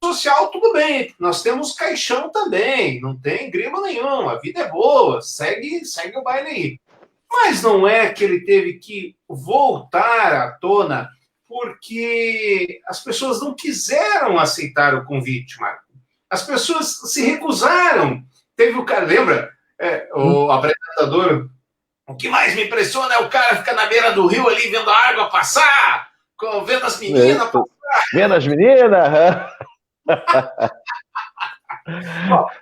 social, tudo bem, nós temos caixão também, não tem grima nenhuma, a vida é boa, segue o baile aí. Mas não é que ele teve que voltar à tona porque as pessoas não quiseram aceitar o convite, Marco. As pessoas se recusaram. Teve o cara, lembra? O apresentador, o que mais me impressiona é o cara ficar na beira do rio ali, vendo a água passar, vendo as meninas passar. Vendo as meninas?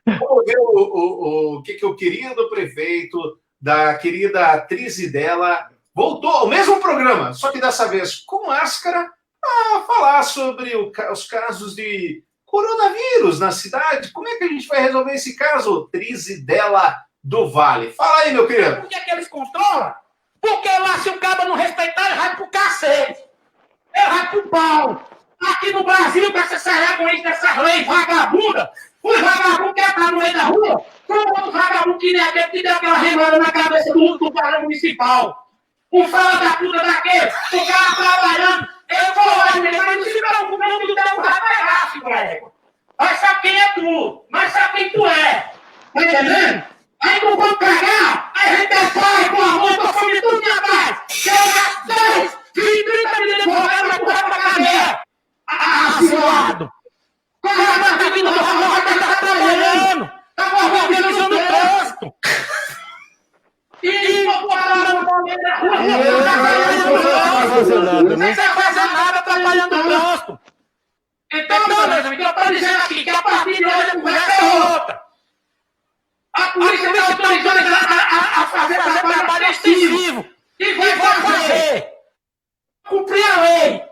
Vamos ver o que o querido prefeito, da querida atriz dela, voltou ao mesmo programa, só que dessa vez com máscara, a falar sobre os casos de coronavírus na cidade. Como é que a gente vai resolver esse caso? Trizidela do Vale. Fala aí, meu querido. Por que eles controlam? Porque lá, se o cabo não respeitar, ele vai pro cacete. Ele vai pro pau. Aqui no Brasil, com essas serragens dessas leis vagabundas, os vagabundos que estão no meio da rua, como os vagabundos que nem aquele que deu aquela remada na cabeça do guarda municipal. Um fala da puta daquele, o cara trabalhando, ele falou, mas não se preocupe, não me dá um rapaz, velho. Mas sabe quem é tu, mas sabe quem tu é. Tá entendendo? Aí não vou cagar, aí a gente é pai, com amor, com a família, tudo minha paz. Que eu gasto 10, 20, 30 meninos morrendo, vai correr pra cadeia. Asilado. Como é que a vida do Rafael tá trabalhando? Tá organizando o trânsito. E não pararam no momento da rua. Não tá fazendo nada, atrapalhando o trânsito. Então, beleza, então eu tô dizendo aqui que a partir de hoje a conversa é outra. A polícia está autorizando a fazer trabalho extensivo. E vai fazer. Cumprir a lei.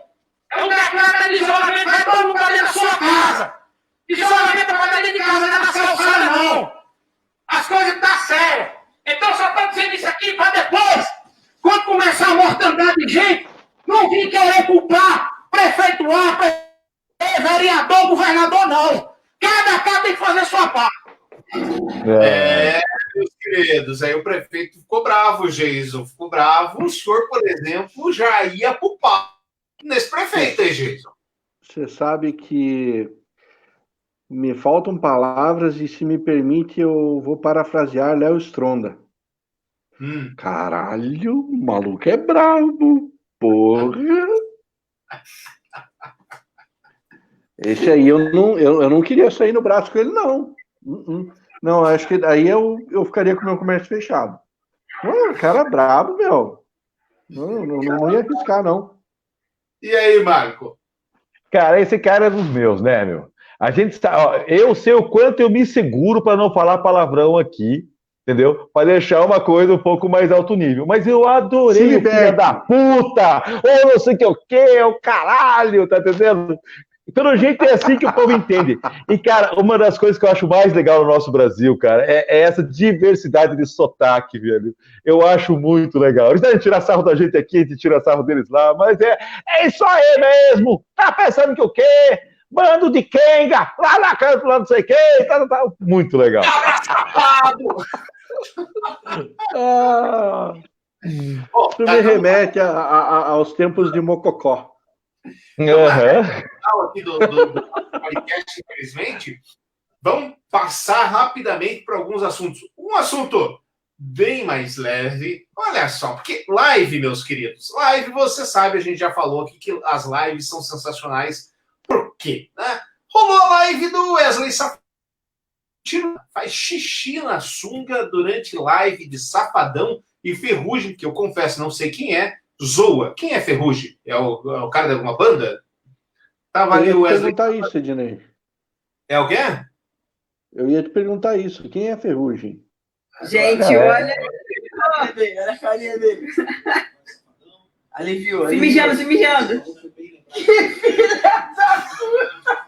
É um decreto de isolamento, vai todo mundo ali na sua casa. Isolamento para fazer dentro de casa, não é na calçada, não. As coisas estão sérias. Então só estou dizendo isso aqui para depois, quando começar a mortandade de gente, não vim querer culpar prefeito A, vereador, governador, não. Cada casa tem que fazer sua parte. Meus queridos, aí o prefeito ficou bravo, Geison, ficou bravo. O senhor, por exemplo, já ia culpar nesse prefeito aí, Geison. Você sabe que me faltam palavras e, se me permite, eu vou parafrasear Léo Stronda. Caralho, o maluco é brabo, porra. Esse aí eu não queria sair no braço com ele, não. Não, acho que aí eu ficaria com o meu comércio fechado. O cara é brabo, meu. Não ia arriscar, não. E aí, Marco? Cara, esse cara é dos meus, né, meu? A gente ó, eu sei o quanto eu me seguro para não falar palavrão aqui, entendeu? Para deixar uma coisa um pouco mais alto nível. Mas eu adorei o filho da puta! Ou não sei o que, o caralho, tá entendendo? Pelo jeito é assim que o povo entende. E, cara, uma das coisas que eu acho mais legal no nosso Brasil, cara, é essa diversidade de sotaque, velho. Eu acho muito legal. Eles devem tirar sarro da gente aqui, a gente tira sarro deles lá, mas é isso aí mesmo. Tá pensando que o quê? Bando de Kenga, lá na canto, lá não sei quem, tá. Muito legal. Isso me remete aos tempos de Mococó. Aqui do podcast, infelizmente, vamos passar rapidamente para alguns assuntos. Um assunto bem mais leve, olha só, porque live, meus queridos, live, você sabe, a gente já falou aqui que as lives são sensacionais. Por quê? Né? Rolou a live do Wesley Safadão, faz xixi na sunga durante live de Safadão e Ferrugem, que eu confesso, não sei quem é, zoa. Quem é Ferrugem? É o cara de alguma banda? Tava ali o Wesley. Eu ia te perguntar isso, Ednei. É o quê? Eu ia te perguntar isso. Quem é Ferrugem? Gente, olha a carinha dele. Aliviou. Se mijando. Que filha da puta!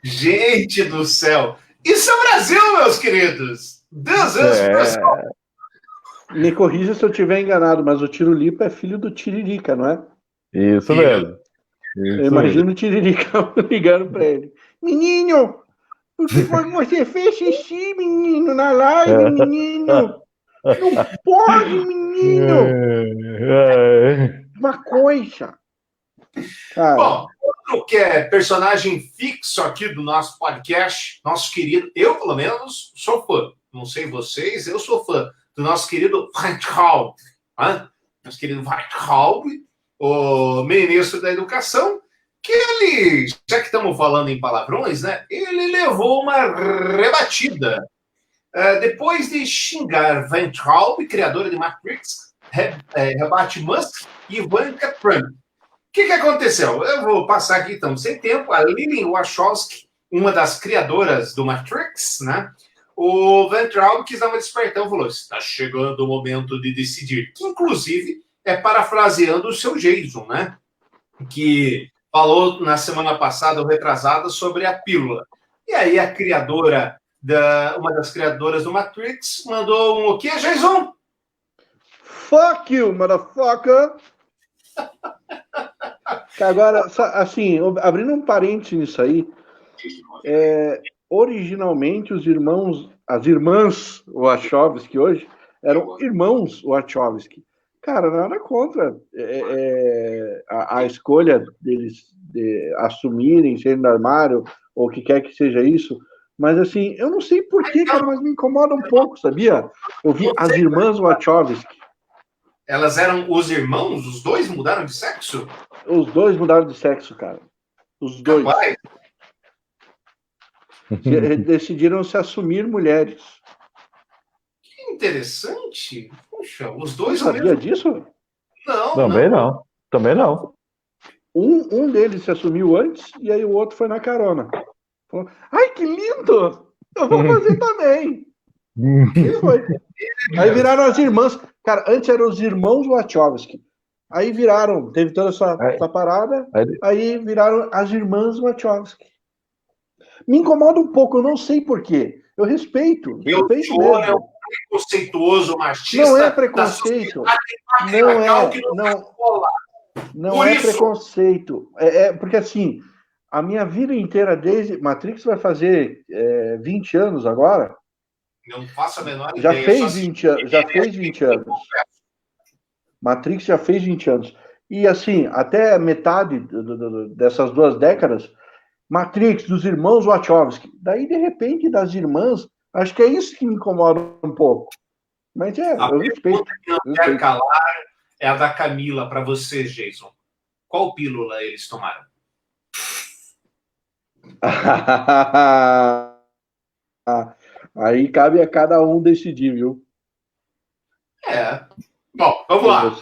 Gente do céu! Isso é Brasil, meus queridos! Deus pessoal! Me corrija se eu estiver enganado, mas o Tirulipa é filho do Tiririca, não é? Isso mesmo. Eu imagino o Tiririca ligando para ele. Menino, por que foi que você fez xixi, menino, na live, menino? Não pode, menino! Uma coisa. Cara. Bom, outro que é personagem fixo aqui do nosso podcast, nosso querido, eu pelo menos sou fã, não sei vocês, eu sou fã do nosso querido Weintraub, né? Nosso querido Weintraub, o ministro da Educação, que ele, já que estamos falando em palavrões, né, ele levou uma rebatida Depois de xingar Van Traub, criadora de Matrix, rebate Musk e Ivanka Trump. O que aconteceu? Eu vou passar aqui, então, sem tempo. A Lilian Wachowski, uma das criadoras do Matrix, né? O Van Traub quis dar uma despertão e falou: está chegando o momento de decidir. Que, inclusive, é parafraseando o seu Jason, né? Que falou na semana passada, ou retrasada, sobre a pílula. E aí a criadora, uma das criadoras do Matrix, mandou um o quê, Jason? Fuck you, motherfucker! Agora, assim, abrindo um parênteses nisso aí, originalmente as irmãs Wachowski hoje eram irmãos Wachowski. Cara, nada contra a escolha deles de assumirem, serem do armário, ou o que quer que seja isso, mas assim, eu não sei porquê, cara, mas me incomoda um pouco, sabia? Ouvir as irmãs Wachowski. Elas eram os irmãos? Os dois mudaram de sexo? Os dois mudaram de sexo, cara. Os dois. Capaz. Decidiram se assumir mulheres. Que interessante. Puxa, os dois... Você sabia disso? Não. Também não. Um deles se assumiu antes e aí o outro foi na carona. Falou, ai, que lindo! Eu vou fazer também. E foi. Aí viraram as irmãs. Cara, antes eram os irmãos Wachowski. Aí viraram, teve toda essa parada, aí viraram as irmãs Wachowski. Me incomoda um pouco, eu não sei porquê. Eu respeito. Meu senhor é um preconceituoso machista. Não é preconceito. Não é preconceito. Porque assim, a minha vida inteira, desde Matrix vai fazer 20 anos agora. Não faço a menor Já ideia. fez 20 anos. Matrix já fez 20 anos. E assim, até metade dessas 2 décadas, Matrix, dos irmãos Wachowski. Daí, de repente, das irmãs, acho que é isso que me incomoda um pouco. Mas eu respeito. Que não quero calar é a da Camila para você, Jason. Qual pílula eles tomaram? Aí cabe a cada um decidir, viu? Bom, vamos lá.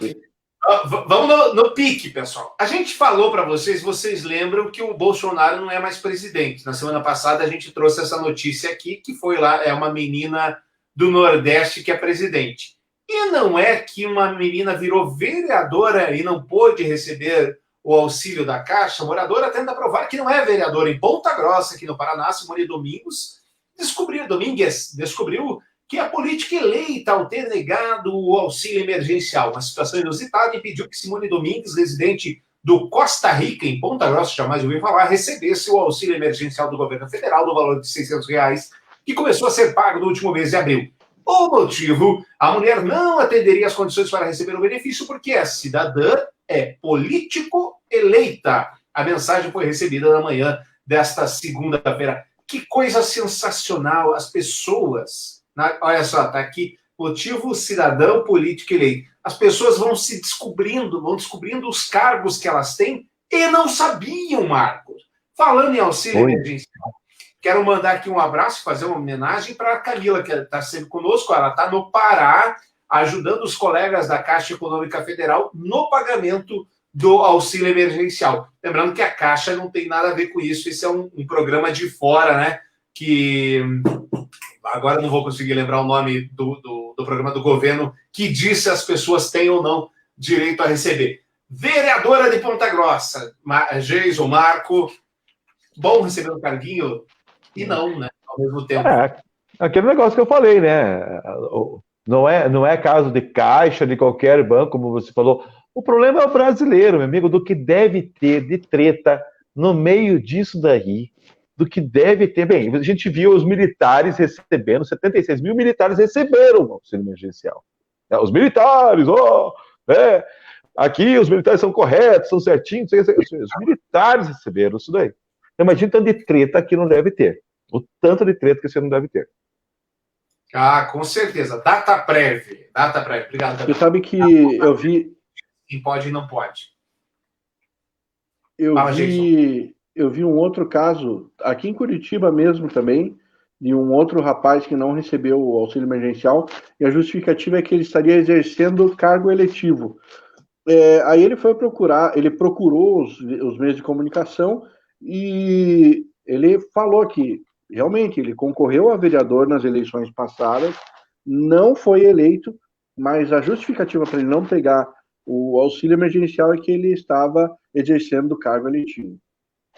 Vamos no pique, pessoal. A gente falou para vocês lembram que o Bolsonaro não é mais presidente. Na semana passada a gente trouxe essa notícia aqui, que foi lá, é uma menina do Nordeste que é presidente. E não é que uma menina virou vereadora e não pôde receber o auxílio da Caixa. A moradora tenta provar que não é vereadora. Em Ponta Grossa, aqui no Paraná, Simone Domingues descobriu que a política eleita, ao ter negado o auxílio emergencial, uma situação inusitada, impediu que Simone Domingues, residente do Costa Rica, em Ponta Grossa, jamais ouviu falar, recebesse o auxílio emergencial do governo federal, no valor de R$600, que começou a ser pago no último mês de abril. O motivo, a mulher não atenderia as condições para receber o benefício porque a cidadã é político eleita. A mensagem foi recebida na manhã desta segunda-feira. Que coisa sensacional, as pessoas... Olha só, tá aqui, motivo cidadão político eleito. As pessoas vão descobrindo os cargos que elas têm e não sabiam, Marcos. Falando em auxílio emergencial, quero mandar aqui um abraço, fazer uma homenagem para a Camila, que está sempre conosco. Ela está no Pará, ajudando os colegas da Caixa Econômica Federal no pagamento do auxílio emergencial. Lembrando que a Caixa não tem nada a ver com isso, isso é um programa de fora, né? Que... agora não vou conseguir lembrar o nome do programa do governo, que diz se as pessoas têm ou não direito a receber. Vereadora de Ponta Grossa, Jason, Marco, bom receber um carguinho? E não, né? Ao mesmo tempo. Aquele negócio que eu falei, né? Não é caso de Caixa, de qualquer banco, como você falou. O problema é o brasileiro, meu amigo, do que deve ter de treta no meio disso daí. Do que deve ter. Bem, a gente viu os militares recebendo, 76 mil militares receberam o auxílio emergencial. Os militares, aqui os militares são corretos, são certinhos, os militares receberam isso daí. Imagina o tanto de treta que não deve ter. O tanto de treta que você não deve ter. Com certeza. Data prévia. Obrigado. Você sabe que eu vi... Quem pode e não pode. Eu vi um outro caso, aqui em Curitiba mesmo também, de um outro rapaz que não recebeu o auxílio emergencial, e a justificativa é que ele estaria exercendo cargo eletivo. Aí ele foi procurar, ele procurou os meios de comunicação e ele falou que realmente ele concorreu a vereador nas eleições passadas, não foi eleito, mas a justificativa para ele não pegar o auxílio emergencial é que ele estava exercendo o cargo eletivo.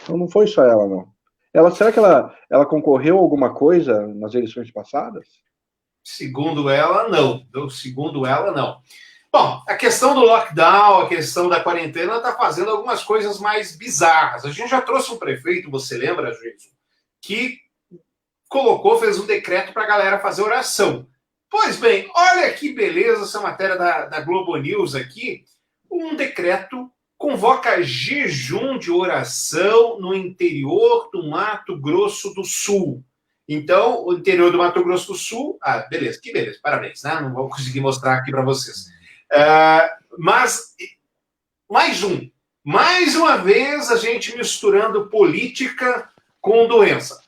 Então não foi só ela, não. Será que ela concorreu a alguma coisa nas eleições passadas? Segundo ela, não. Segundo ela, não. Bom, a questão do lockdown, a questão da quarentena está fazendo algumas coisas mais bizarras. A gente já trouxe um prefeito, você lembra, Jason, que fez um decreto para a galera fazer oração. Pois bem, olha que beleza essa matéria da Globo News aqui. Um decreto convoca jejum de oração no interior do Mato Grosso do Sul. Então, o interior do Mato Grosso do Sul... beleza, que beleza, parabéns, né? Não vou conseguir mostrar aqui para vocês. Mas, mais uma vez, a gente misturando política com doença.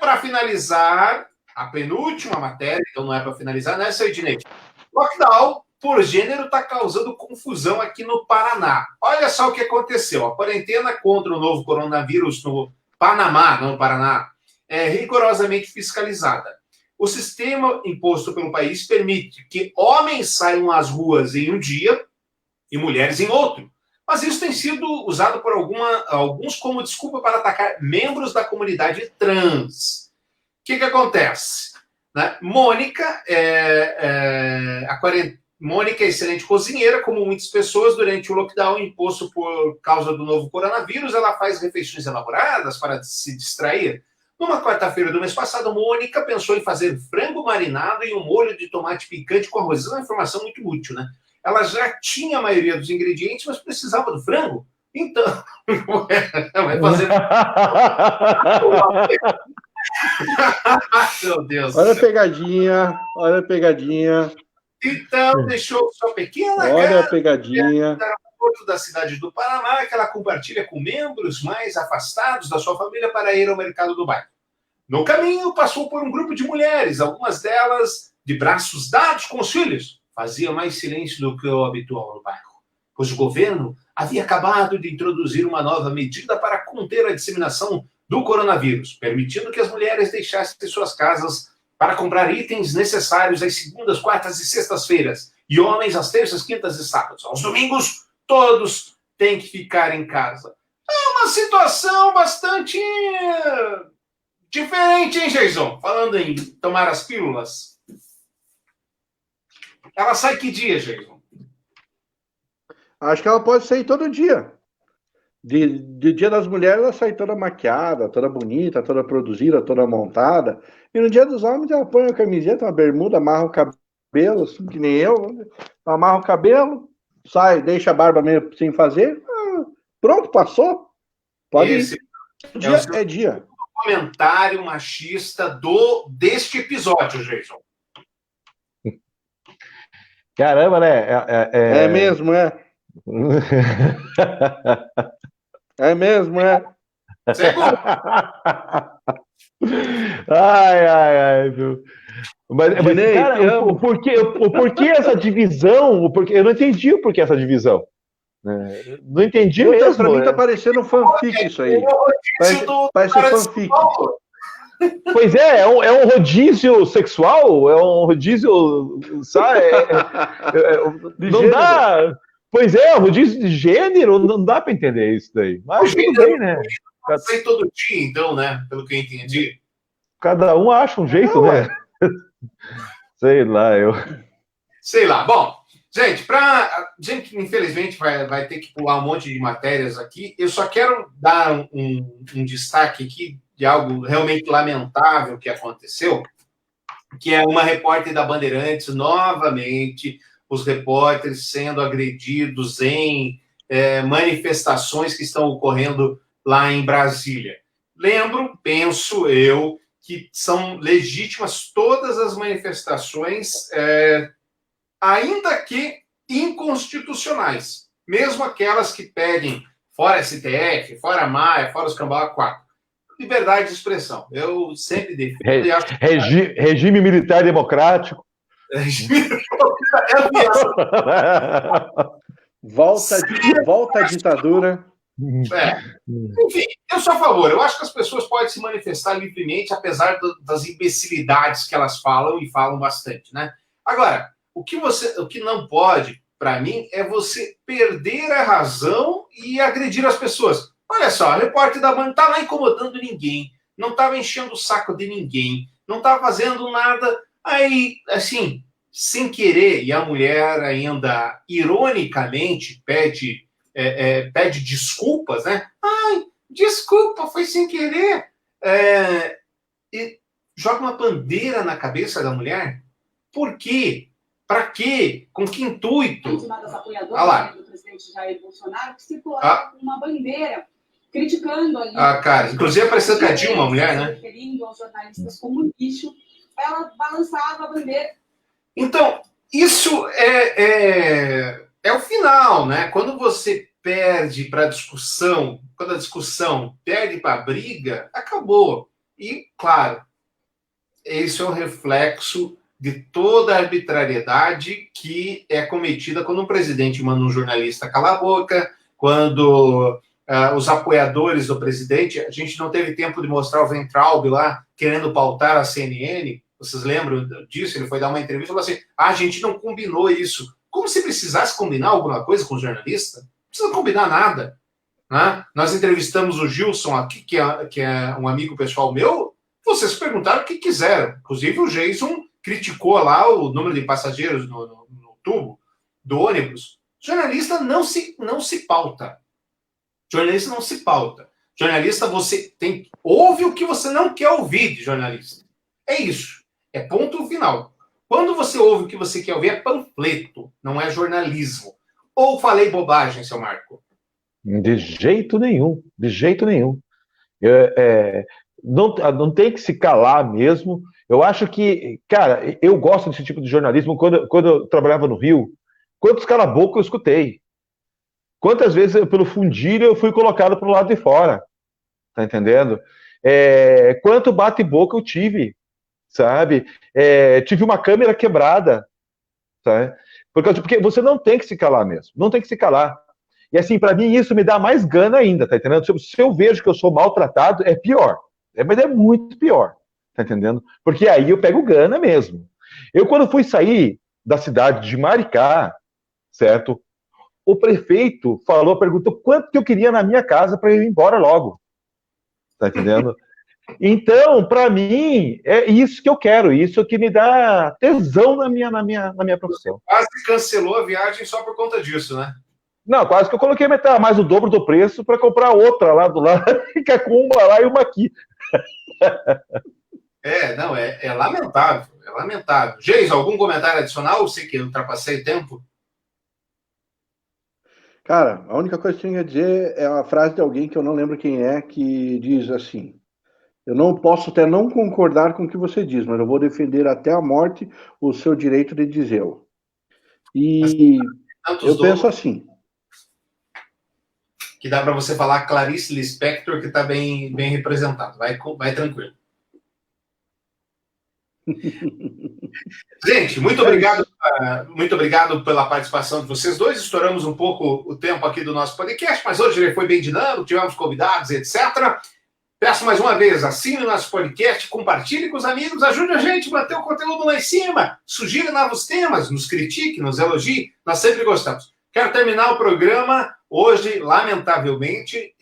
Para finalizar, a penúltima matéria, então não é para finalizar, né, Ednei? Lockdown por gênero está causando confusão aqui no Paraná. Olha só o que aconteceu. A quarentena contra o novo coronavírus no Panamá, não no Paraná, é rigorosamente fiscalizada. O sistema imposto pelo país permite que homens saiam às ruas em um dia e mulheres em outro. Mas isso tem sido usado por alguns como desculpa para atacar membros da comunidade trans. O que acontece? Né? Mônica Mônica é excelente cozinheira, como muitas pessoas, durante o lockdown imposto por causa do novo coronavírus, ela faz refeições elaboradas para se distrair. Numa quarta-feira do mês passado, Mônica pensou em fazer frango marinado e um molho de tomate picante com arroz. Isso é uma informação muito útil, né? Ela já tinha a maioria dos ingredientes, mas precisava do frango. Então, vai fazer... Meu Deus. Olha a pegadinha, olha a pegadinha. Então, deixou sua pequena Olha a pegadinha. Porto da cidade do Paraná, que ela compartilha com membros mais afastados da sua família para ir ao mercado do bairro. No caminho, passou por um grupo de mulheres, algumas delas de braços dados com os filhos. Fazia mais silêncio do que o habitual no bairro, pois o governo havia acabado de introduzir uma nova medida para conter a disseminação do coronavírus, permitindo que as mulheres deixassem suas casas para comprar itens necessários às segundas, quartas e sextas-feiras, e homens às terças, quintas e sábados. Aos domingos, todos têm que ficar em casa. É uma situação bastante diferente, hein, Jason? Falando em tomar as pílulas. Ela sai que dia, Jason? Acho que ela pode sair todo dia. De Dia das Mulheres, ela sai toda maquiada, toda bonita, toda produzida, toda montada. E no Dia dos Homens, ela põe uma camiseta, uma bermuda, amarra o cabelo, assim, que nem eu. Amarra o cabelo, sai, deixa a barba meio sem fazer. Pronto, passou. Pode ir. Dia é dia. Comentário machista deste episódio, Jason. Caramba, né? É mesmo, é. É mesmo, é. Ai, viu? Mas cara, o porquê essa divisão? Eu não entendi o porquê essa divisão. Não entendi mesmo. Pra mim tá parecendo fanfic isso aí. Parece fanfic. Pois é um rodízio sexual? É um rodízio, sabe? Não dá... Pois é, rodízio de gênero, não dá para entender isso daí. Mas tudo bem, né? Sai todo dia, então, né? Pelo que eu entendi. Cada um acha um jeito, né? Sei lá. Bom, gente, infelizmente vai ter que pular um monte de matérias aqui. Eu só quero dar um destaque aqui de algo realmente lamentável que aconteceu, que é uma repórter da Bandeirantes, novamente, os repórteres sendo agredidos em manifestações que estão ocorrendo lá em Brasília. Penso eu, que são legítimas todas as manifestações, ainda que inconstitucionais, mesmo aquelas que pedem fora STF, fora Maia, fora os Cambau 4. liberdade de expressão. Eu sempre defendo. Regime militar democrático. Volta à ditadura. Enfim, eu sou a favor. Eu acho que as pessoas podem se manifestar livremente, apesar das imbecilidades que elas falam, e falam bastante, né? Agora, o que não pode, para mim, é você perder a razão e agredir as pessoas. Olha só, a repórter da Band não estava incomodando ninguém, não estava enchendo o saco de ninguém, não estava fazendo nada. Aí, assim, sem querer, e a mulher ainda ironicamente pede desculpas, né? Ai, desculpa, foi sem querer. E joga uma bandeira na cabeça da mulher. Por quê? Para quê? Com que intuito? Uma das apoiadoras do presidente Jair Bolsonaro que circulou uma bandeira criticando ali. Cara, inclusive apareceu com a Dilma, uma mulher, né? Referindo aos jornalistas como lixo, ela balançava a bandeira. Então, isso é o final, né? Quando você perde para a discussão, quando a discussão perde para a briga, acabou. E, claro, esse é o reflexo de toda a arbitrariedade que é cometida quando um presidente manda um jornalista calar a boca, quando os apoiadores do presidente, a gente não teve tempo de mostrar o Weintraub lá querendo pautar a CNN, vocês lembram disso? Ele foi dar uma entrevista e falou assim, a gente não combinou isso. Como se precisasse combinar alguma coisa com o jornalista? Não precisa combinar nada. Né? Nós entrevistamos o Gilson aqui, que é um amigo pessoal meu, vocês perguntaram o que quiseram. Inclusive o Jason criticou lá o número de passageiros no tubo do ônibus. Jornalista não se pauta. Jornalista não se pauta. Jornalista, você ouve o que você não quer ouvir de jornalista. É isso. É ponto final. Quando você ouve o que você quer ouvir, é panfleto, não é jornalismo. Ou falei bobagem, seu Marco? De jeito nenhum. De jeito nenhum. Não tem que se calar mesmo. Eu acho que, cara, eu gosto desse tipo de jornalismo. Quando eu trabalhava no Rio, quantos cala-boca eu escutei? Quantas vezes, pelo fundilho, eu fui colocado para o lado de fora? Tá entendendo? Quanto bate-boca eu tive, sabe? Tive uma câmera quebrada, sabe? Porque você não tem que se calar mesmo. Não tem que se calar. E assim, para mim, isso me dá mais gana ainda, tá entendendo? Se eu vejo que eu sou maltratado, é pior. Mas é muito pior, tá entendendo? Porque aí eu pego gana mesmo. Eu, quando fui sair da cidade de Maricá, certo? O prefeito perguntou quanto que eu queria na minha casa para eu ir embora logo. Tá entendendo? Então, para mim, é isso que eu quero, isso que me dá tesão na minha profissão. Quase cancelou a viagem só por conta disso, né? Não, quase que eu coloquei mais o dobro do preço para comprar outra lá do lado, fica com uma lá e uma aqui. É lamentável, é lamentável. Geis, algum comentário adicional? Eu sei que eu ultrapassei o tempo. Cara, a única coisa que eu tinha a dizer é uma frase de alguém que eu não lembro quem é, que diz assim: eu não posso até não concordar com o que você diz, mas eu vou defender até a morte o seu direito de dizê-lo. E eu penso assim. Que dá para você falar Clarice Lispector, que está bem representado. Vai tranquilo. Gente, muito obrigado pela participação de vocês dois. Estouramos um pouco o tempo aqui do nosso podcast, mas hoje ele foi bem dinâmico, tivemos convidados, etc. Peço mais uma vez, assine o nosso podcast, compartilhe com os amigos, ajude a gente a manter o conteúdo lá em cima, sugira novos temas, nos critique, nos elogie, nós sempre gostamos. Quero terminar o programa hoje, lamentavelmente,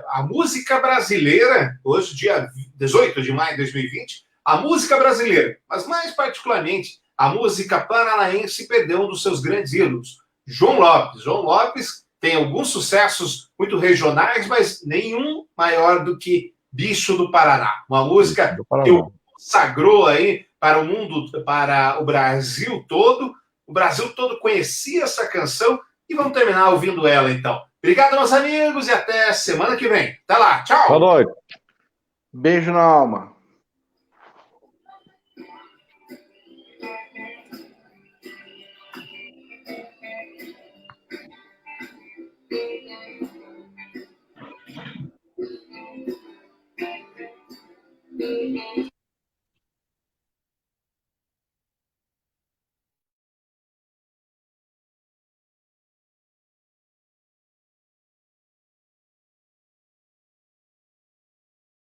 a música brasileira, hoje, dia 18 de maio de 2020, a música brasileira, mas mais particularmente a música paranaense, perdeu um dos seus grandes ídolos, João Lopes. João Lopes tem alguns sucessos muito regionais, mas nenhum maior do que Bicho do Paraná. Uma música que o consagrou aí para o mundo, para o Brasil todo. O Brasil todo conhecia essa canção e vamos terminar ouvindo ela, então. Obrigado, meus amigos, e até semana que vem. Até lá, tchau! Boa noite. Beijo na alma.